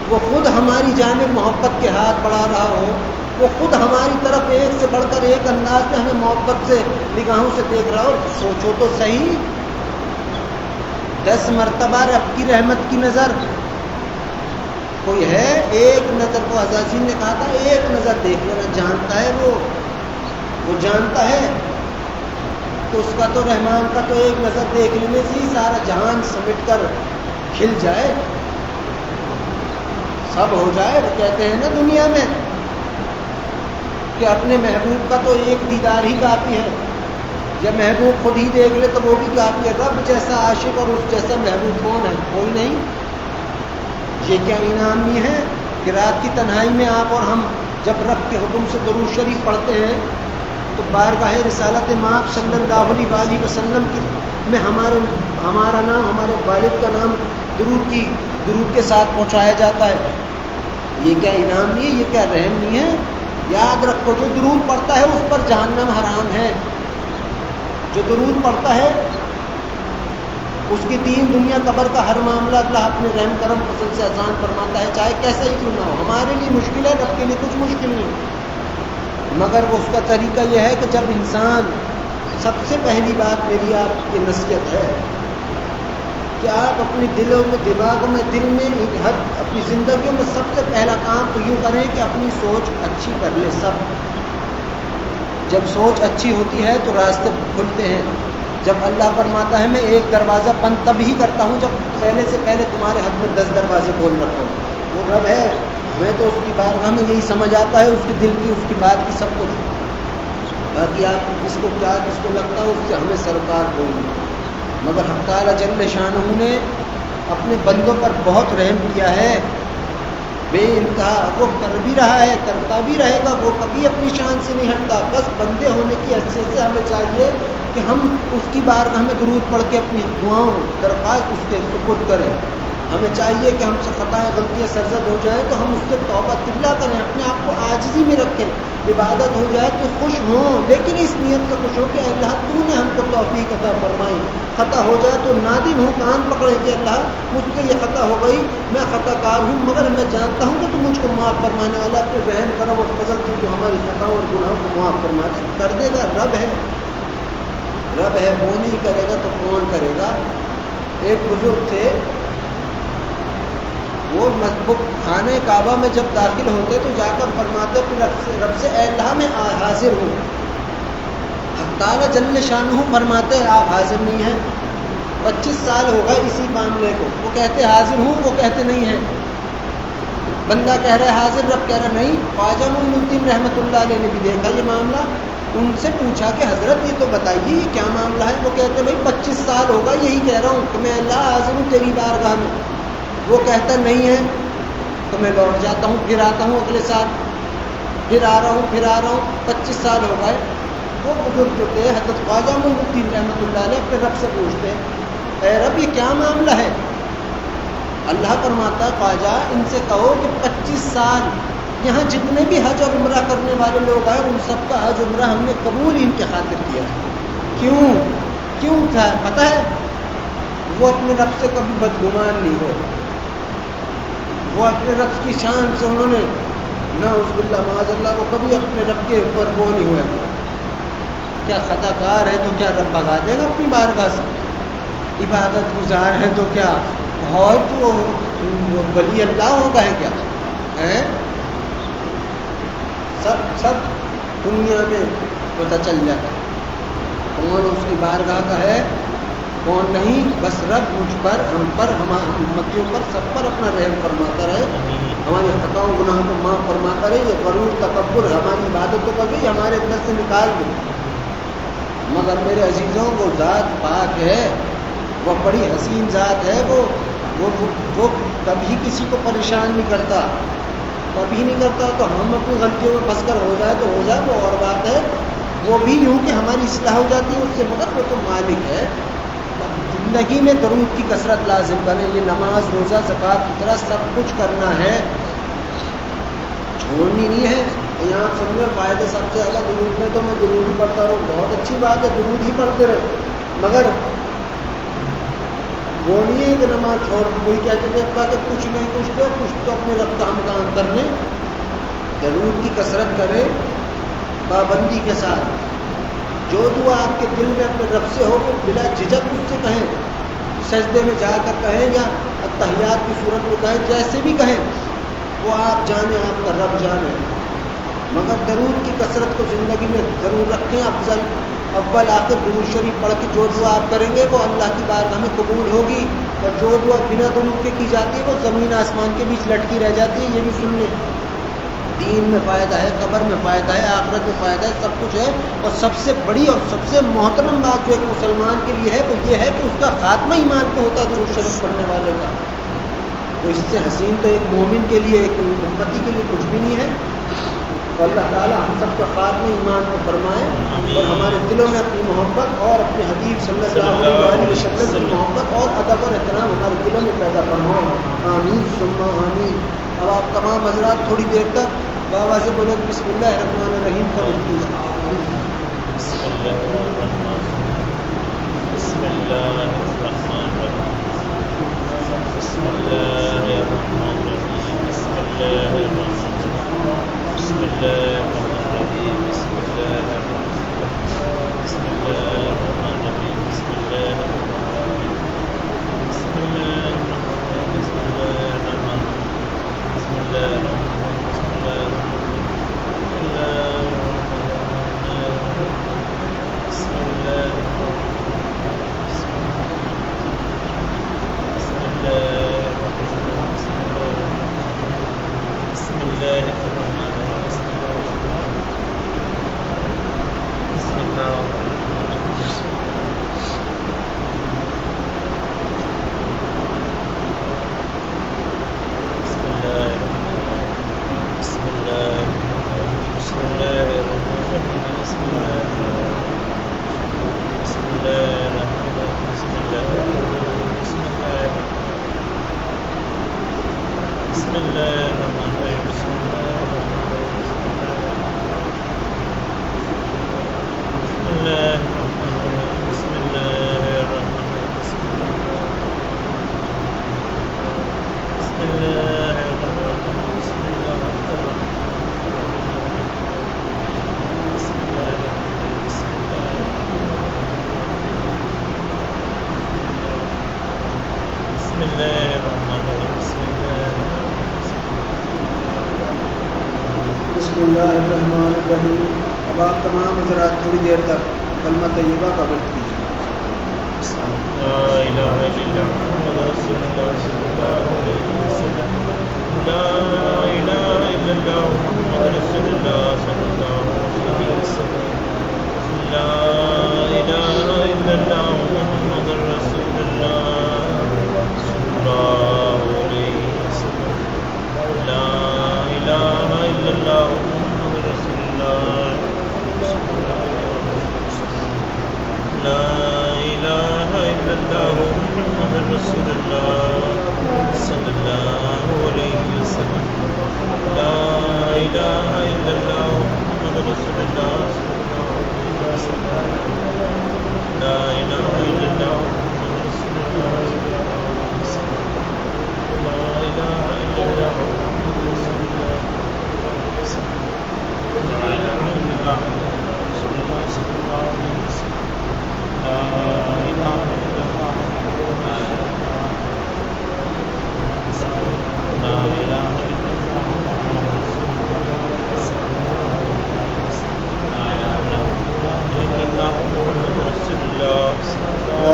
وہ خود ہماری جانب محبت کے ہاتھ بڑھا رہا ہو، وہ خود ہماری طرف ایک سے بڑھ کر ایک انداز میں ہمیں محبت سے نگاہوں سے دیکھ رہا ہو. سوچو تو صحیح، 10 مرتبہ رب کی رحمت کی نظر کوئی ہے؟ ایک نظر کو عزازیل نے کہا تھا ایک نظر دیکھ لینا، جانتا ہے وہ جانتا ہے تو اس کا تو رحمان کا تو ایک نظر دیکھ لینے سے ہی سارا جہان سمٹ کر کھل جائے، سب ہو جائے. وہ کہتے ہیں نا دنیا میں کہ اپنے محبوب کا تو ایک دیدار ہی کافی ہے، جب محبوب خود ہی دیکھ لے تو وہ بھی کافی ہے. رب جیسا عاشق اور اس جیسا محبوب کون ہے؟ کوئی نہیں. یہ کیا انعام نہیں ہے کہ رات کی تنہائی میں آپ اور ہم جب رب کے حکم سے درود شریف پڑھتے ہیں تو بارگاہ رسالت مآب صلی اللہ علیہ وآلہ وسلم میں ہمارا نام، ہمارے والد کا نام درود کے ساتھ پہنچایا جاتا ہے. یہ کیا انعام نہیں ہے؟ یہ کیا رحم نہیں ہے؟ یاد رکھو جو درود پڑھتا ہے اس پر جہنم حرام ہے. جو درود پڑھتا ہے اس کی دین دنیا قبر کا ہر معاملہ اللہ اپنے رحم کرم فضل سے آسان فرماتا ہے، چاہے کیسا ہی کیوں نہ ہو. ہمارے لیے مشکل ہے، رب کے لیے کچھ مشکل نہیں، مگر اس کا طریقہ یہ ہے کہ جب انسان، سب سے پہلی بات میری آپ کی نصیحت ہے کہ آپ اپنی دلوں میں، دماغوں میں، دل میں، ہر اپنی زندگیوں میں سب سے پہلا کام تو یوں کریں کہ اپنی سوچ اچھی کر لیں. سب جب سوچ اچھی ہوتی ہے تو راستے کھلتے ہیں. جب اللہ فرماتا ہے میں ایک دروازہ بند تب ہی کرتا ہوں جب پہلے سے پہلے تمہارے حد میں 10 دروازے کھول رکھا ہوں. وہ رب ہے. ہمیں تو اس کی بارگاہ میں یہی سمجھ آتا ہے، اس کے دل کی، اس کی بات کی، سب کچھ. باقی آپ کس کو کیا کس کو لگتا ہے اس سے ہمیں سرکار کوئی. مگر حق تعالی جل شانہ نے اپنے بندوں پر بہت رحم کیا ہے. بے انتہا وہ کر بھی رہا ہے، کرتا بھی رہے گا، وہ کبھی اپنی شان سے نہیں ہٹتا. بس بندے ہونے کی حیثیت سے ہمیں چاہیے کہ ہم اس کی بارگاہ میں درود پڑھ کے اپنی دعاؤں درخواست اس کے سپرد کریں. ہمیں چاہیے کہ ہم سے خطائیں غلطیاں سرزد ہو جائیں تو ہم اس سے توبہ طلبہ کریں، اپنے آپ کو عاجزی میں رکھیں. عبادت ہو جائے تو خوش ہوں، لیکن اس نیت سے خوش ہو کہ اللہ تو نے ہم کو توفیق عطا فرمائی. خطا ہو جائے تو نادم ہوں، کان پکڑے کہ اللہ مجھ سے یہ خطا ہو گئی، میں خطا کار ہوں، مگر میں جانتا ہوں کہ تو مجھ کو معاف فرمانے والا، پھر رحم کرو اور فضل کی جو ہماری خطاؤں اور گناہوں کو معاف فرما دے. کر دے گا، رب ہے، رب ہے. وہ نہیں کرے گا تو کون کرے گا؟ ایک بزرگ تھے، وہ خانہ کعبہ میں جب داخل ہوتے تو جا کر فرماتے رب سے اے اللہ میں حاضر ہوں. حق تعالیٰ جل شانہ فرماتے آپ حاضر نہیں ہیں. 25 سال ہو گئے اسی معاملے کو، وہ کہتے حاضر ہوں، وہ کہتے نہیں ہیں. بندہ کہہ رہا ہے حاضر، رب کہہ رہا نہیں. خواجہ معین الدین رحمۃ اللہ علیہ نے بھی دیکھا یہ معاملہ، ان سے پوچھا کہ حضرت یہ تو بتائیے یہ کیا معاملہ ہے؟ وہ کہتے بھائی 25 سال ہوگا یہی کہہ رہا ہوں کہ میں اللہ حاضر ہوں تیری بارگاہ میں. وہ کہتا نہیں ہے تو میں لوٹ جاتا ہوں، پھر آتا ہوں اگلے سال، پھر آ رہا ہوں، پھر آ رہا ہوں. 25 سال ہو گئے. وہ بزرگ جو تھے حضرت خواجہ معین الدین رحمۃ اللہ علیہ اپنے رب سے پوچھتے اے رب یہ کیا معاملہ ہے؟ اللہ فرماتا خواجہ ان سے کہو کہ 25 سال یہاں جتنے بھی حج اور عمرہ کرنے والے لوگ آئے ان سب کا حج عمرہ ہم نے قبول ان کے خاطر کیا. کیوں تھا پتہ ہے؟ وہ اپنے رب سے کبھی بدگمان نہیں ہو، وہ اپنے رب کی شان سے انہوں نے نہ عزب اللہ معاذ اللہ، وہ کبھی اپنے رب کے اوپر وہ نہیں ہوئے. کیا خطا کار ہے تو کیا رب بھگا دے گا اپنی بارگاہ سے؟ عبادت گزار ہے تو کیا اور تو ولی اللہ ہوگا ہے کیا ہے؟ سب دنیا میں پتہ چل جاتا ہے کون اس کی بارگاہ کا ہے کون نہیں. بس رب مجھ پر، ہم پر، ہمارے امتیوں پر، سب پر اپنا رحم فرماتا رہے، ہمارے خطاؤں گناہوں کو معاف فرماتا رہے. یہ غرور تکبر ہماری عبادتوں کو بھی ہمارے اندر سے نکال دے. مگر میرے عزیزوں وہ ذات پاک ہے، وہ بڑی حسین ذات ہے. وہ کبھی کسی کو پریشان نہیں کرتا، کبھی نہیں کرتا. تو ہم اپنی غلطیوں میں پھنس کر ہو جائے تو ہو جائے، وہ اور بات ہے. وہ بھی یوں کہ ہماری اصلاح ہو جاتی ہے اس سے، مگر وہ تو مالک ہے. زندگی میں درود کی کثرت لازم کریں. یہ نماز، روزہ، زکوٰۃ، فطرہ سب کچھ کرنا ہے، چھوڑنی نہیں ہے. یہاں سب میں فائدے سب سے زیادہ درود میں تو میں درود ہی پڑھتا رہوں، بہت اچھی بات ہے، درود ہی پڑھتے رہے. مگر وہ نہیں ہے کہ نماز چھوڑ کوئی کہتے تھے کہ کچھ نہیں کچھ تو اپنے رب کا ہم کام کر لیں. درود کی کثرت کریں پابندی کے ساتھ. جو دعا آپ کے دل میں اپنے رب سے ہو وہ بلا جھجک اس سے کہیں، سجدے میں جا کر کہیں یا اتحیات کی صورت میں کہیں، جیسے بھی کہیں وہ آپ جانیں، آپ کا رب جانے. مگر درود کی کثرت کو زندگی میں ضرور رکھیں. افضل اول آخر درود شریف پڑھ کے جو دعا آپ کریں گے وہ اللہ کی بارگاہ میں قبول ہوگی، اور جو دعا بنا درود کے کی جاتی ہے وہ زمین آسمان کے بیچ لٹکی رہ جاتی ہے. یہ بھی سن لیں، دین میں فائدہ ہے، قبر میں فائدہ ہے، آخرت میں فائدہ ہے، سب کچھ ہے. اور سب سے بڑی اور سب سے محترم بات جو ایک مسلمان کے لیے ہے وہ یہ ہے کہ اس کا خاتمہ ایمان پہ ہوتا ہے درود شریف پڑھنے والے کا. تو اس سے حسین تو ایک مومن کے لیے، ایک امتی کے لیے کچھ بھی نہیں ہے. تو اللہ تعالیٰ ہم سب کا خاتمہ ایمان کو فرمائے اور ہمارے دلوں میں اپنی محبت اور اپنے حبیب صلی اللہ علیہ وسلم کی محبت اور ادب اور احترام ہمارے دلوں میں پیدا فرمائے. آمین ثم آمین. اب آپ تمام حضرات تھوڑی دیر تک بابا سے بولے بسم اللہ الرحمن الرحیم کا بسم بسم اللہ الرحمن الرحیم. اب آپ تمام حضرات تھوڑی دیر تک کلمہ طیبہ کا ورد کیجیے. لا الہ الا اللہ محمد رسول اللہ صلی اللہ علیہ وسلم. لا الہ الا اللہ محمد رسول اللہ صلی اللہ علیہ وسلم. لا الہ الا اللہ محمد رسول اللہ صلی اللہ علیہ وسلم. لا الہ الا اللہ محمد رسول اللہ صلی اللہ علیہ وسلم. لا الہ الا اللہ محمد رسول اللہ صلی اللہ علیہ وسلم. لا الہ الا اللہ محمد رسول اللہ صلی اللہ علیہ وسلم. لا الہ الا اللہ محمد رسول اللہ صلی اللہ علیہ وسلم. لا الہ الا اللہ محمد رسول اللہ صلی اللہ علیہ وسلم. لا الہ الا اللہ محمد رسول اللہ صلی اللہ علیہ وسلم. لا الہ الا اللہ محمد رسول اللہ. لا الہ الا اللہ محمد رسول لا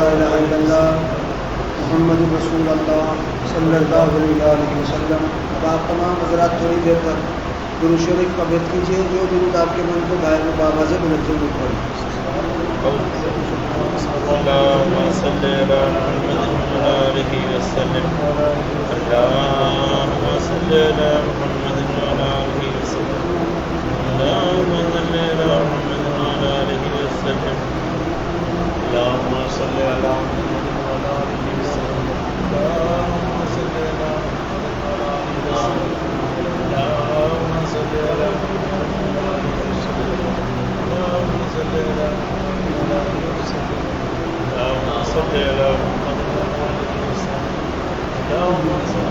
الہ الا اللہ محمد رسول اللہ صلی اللہ علیہ وسلم. اب آپ تمام حضرات تھوڑی دیر تک درود شریف کا ورد کیجیے. جو درود آپ کے من کو غائب و باواضح منظم ہو پڑے. اللهم صل على محمد وعلى آله وسلم. اللهم صل على محمد وعلى آله وسلم. اللهم صل على محمد وعلى آله وسلم. اللهم صل على محمد وعلى آله وسلم. اللهم صل على محمد وعلى آله وسلم. اللهم صل على محمد وعلى آله وسلم. اللهم صل على محمد وعلى آله وسلم. اللهم صل على محمد وعلى آله وسلم. اللهم صل على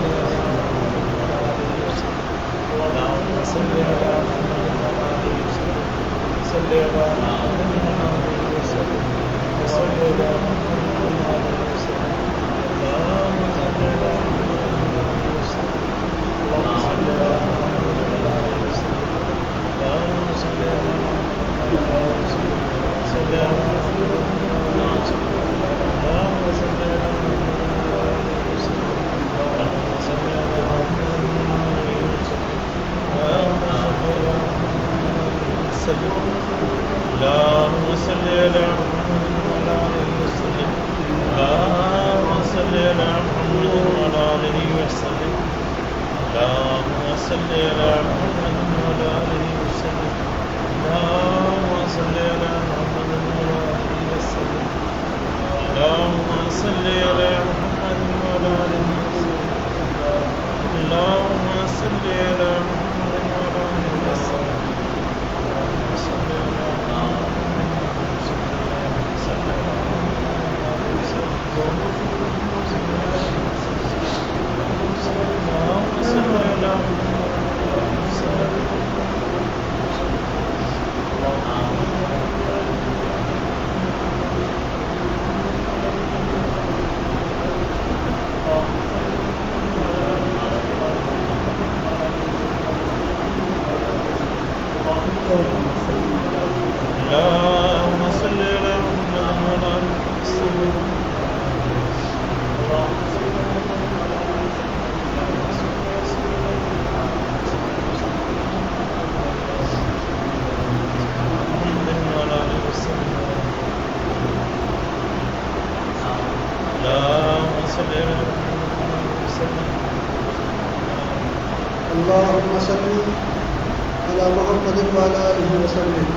محمد وعلى آله وسلم. اللهم صل على محمد وعلى آله وسلم. صل على محمد وعلى آله وسلم. صل على محمد وعلى آله وسلم. اللهم صل على محمد وعلى آله وسلم. اللهم صل على محمد وعلى آله وسلم. اللهم صل على محمد وعلى آله وسلم. صل على محمد وعلى آله وسلم. اللهم صل على محمد وعلى آله وسلم. اللهم صل على محمد وعلى آله وسلم. اللهم صل على محمد وسلم. اللهم صل على محمد وعلى آله وسلم. اللهم صل على محمد وعلى آله وسلم. اللهم صل على محمد وعلى آله وسلم. اللهم صل على محمد وعلى آله وسلم. اللهم صل على محمد وعلى آله وسلم. اللهم صل على محمد وعلى آله وسلم. اللهم صل على محمد صلى الله عليه وسلم. اللهم صل على محمد صلى الله اللهم صل على محمد وعلى آله وسلم. اللهم صل على محمد وعلى آله وسلم.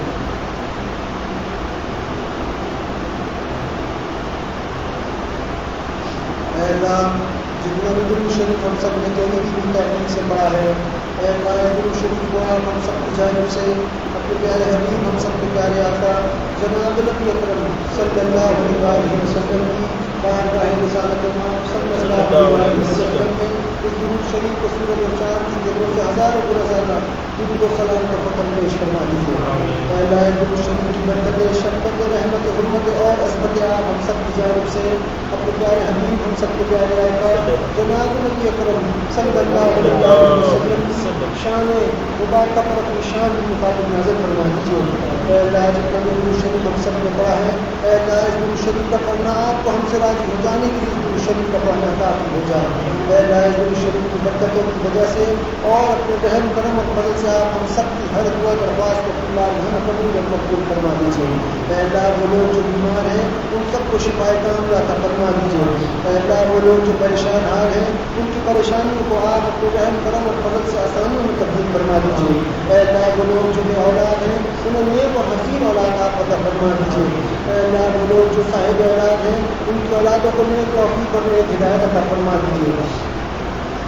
اللہ جتنا بھی درود شریف ہم سب نے جو بھی تحقیق سے پڑھا ہے اے اللہ درود شریف کو آپ ہم سب کی جانب سے اپنے پیارے حبیب ہم سب کے پیارے آقا جناب نبی اکرم صلی اللہ علیہ وسلم کی بارگاہ رسالت امام صلی اللہ علیہ وسلم میں اس درود شریف کو سورج و چاند کی جگہوں سے ہزاروں گنا زیادہ درود و سلام کا فتح پیش فرما دیجیے اے اللہ درود شریف کی برکت شفقت رحمت حرمت اور عظمت آپ ہم سب کی جانب سے اپنے پیارے حبیب ہم سب کے پیارے آقا جناب نبی اکرم صلی اللہ علیہ وسلم کی شان مبارکہ پر اپنی شان کے مطابق نازل فرما دیجیے اے اللہ جتنا بھی درود شریف ہم سب نے پڑھا ہے اے اللہ اس درود شریف کا پڑھنا آپ کو ہم سے راضی ہو جانے کے لیے درود شریف کا پڑھنا کافی ہو جائے اے اللہ اس درود شریف کی برکتوں کی وجہ سے اور اپنے رحم کرم اور فضل سے آپ ہم سب کی ہر دعا درخواست کو اللہ قبول اور مقبول فرما دیجیے اے اللہ وہ لوگ جو بیمار ہیں ان سب کو شفا کاملہ عطا فرما دیجیے اے اللہ وہ لوگ جو پریشان حال ہیں ان کی پریشانیوں کو آپ اپنے رحم کرم اور فضل سے آسانیوں میں تبدیل فرما دیجیے اے اللہ وہ لوگ جو بے اولاد ہیں انہیں نیک اور حسین اولاد آپ عطا فرما دیجیے اے اللہ وہ لوگ جو صاحب اولاد ہیں ان کی اولادوں کو نیک توفیق اور نیک ہدایت عطا فرما دیجیے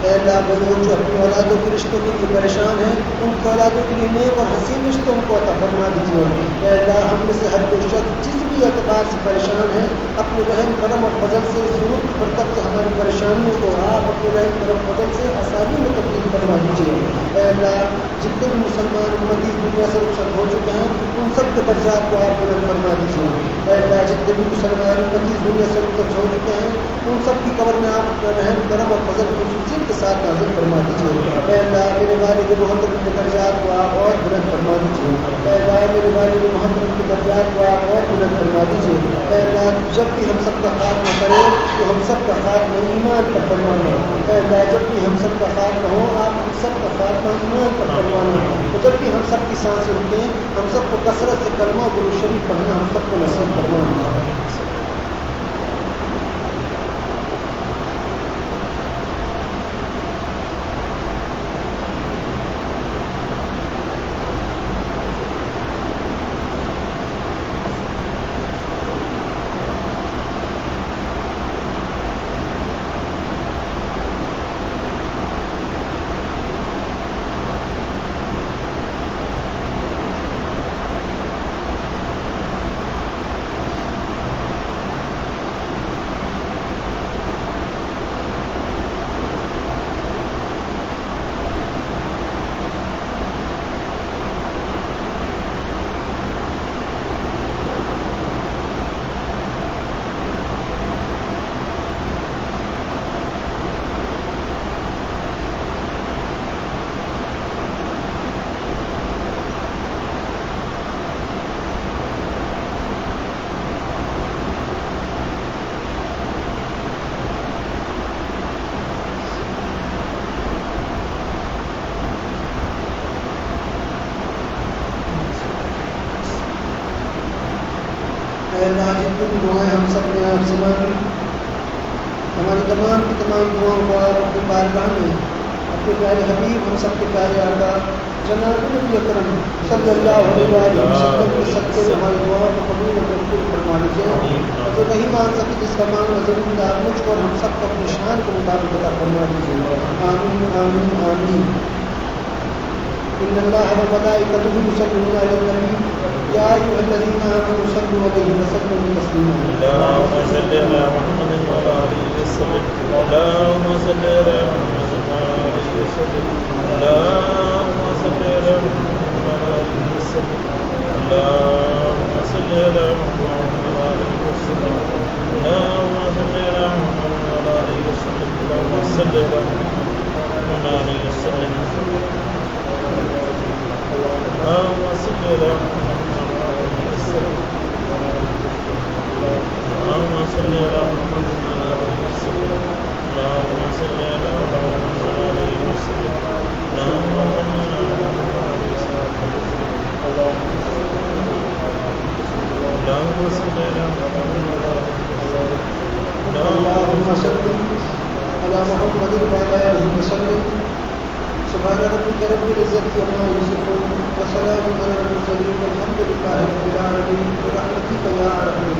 اے اللہ وہ لوگ جو اپنی اولادوں کے رشتوں کے لیے پریشان ہیں ان کی اولادوں کے لیے نیک اور حسین رشتوں کو عطا فرما دیجیے اے اللہ ہم میں سے ہر کوئی شخص جس بھی اعتبار سے پریشان ہے اپنے رحم کرم اور فضل سے ضرور برکت سے ہماری پریشانیوں کو آپ اپنے رحم کرم فضل سے آسانی میں تبدیل فرما دیجیے اے اللہ جتنے بھی مسلمان امتی دنیا سے رخصت ہو چکے ہیں ان سب کے درجات کو آپ بلند فرما دیجیے اے اللہ جتنے بھی مسلمان امتی دنیا سے رخصت ہو چکے ہیں ان سب کی قبر میں آپ اپنا رحم کرم اور فضل خصوصیت کے ساتھ نازل فرما دیجیے اے اللہ میرے والد محترم کے درجات کو آپ اور بلند فرما دیجیے اے اللہ میرے والد محترم کے درجات کو آپ اور بلند فرما دیجیے اے اللہ جب بھی ہم سب کا خاتمہ کرے تو ہم سب کا خاتمہ ایمان پر فرمانا اے اللہ جب بھی ہم سب کا خاتمہ ہو آپ ہم سب کا خاتمہ ایمان پر فرمانا تو جب بھی ہم سب کی سانسیں رکیں ہم سب کو کثرت سے کلمہ و درود شریف پڑھنا ہم سب کو نصیب فرمانا اللہ جتنی بھی دعائیں ہم سب نے آپ سے مانگی ہماری تمام کی تمام دعاؤں کو آپ اپنے بارگاہ میں اپنے پیارے حبیب ہم سب کے پیارے آقا جناب نبی اکرم صلی اللہ علیہ وسلم کے صدقے سے ہماری دعاؤں کو قبول و منظور فرما لیجیے جو نہیں مان سکے جس کا مانگنا ضروری ہے آپ مجھ کو اور ہم سب کو اپنی شان کے مطابق عطا فرما دیجیے آمین آمین آمین ان اللہ وملائکتہ یصلون علی النبی یا ایھا الذین آمنوا صلوا علیہ وسلموا تسلیما اللهم صل على محمد وعلى آله وسلم اللهم صل على محمد وعلى آله وسلم اللهم صل على محمد وعلى آله وسلم اللهم صل على محمد وعلى آله وسلم اللهم صل على محمد وعلى آله وسلم اللهم صل على محمد وعلى آله وسلم اللهم صل على محمد اللهم صل على محمد وعلى آله وسلم اللهم صل على محمد وعلى آله وسلم اللهم صل على محمد وعلى آله وسلم اللهم صل على محمد وعلى اللهم صل على محمد وعلى آله وسلم سبحان ربك رب العزة عما يصفون وسلام على المرسلين والحمد لله رب العالمين برحمتك يا ارحم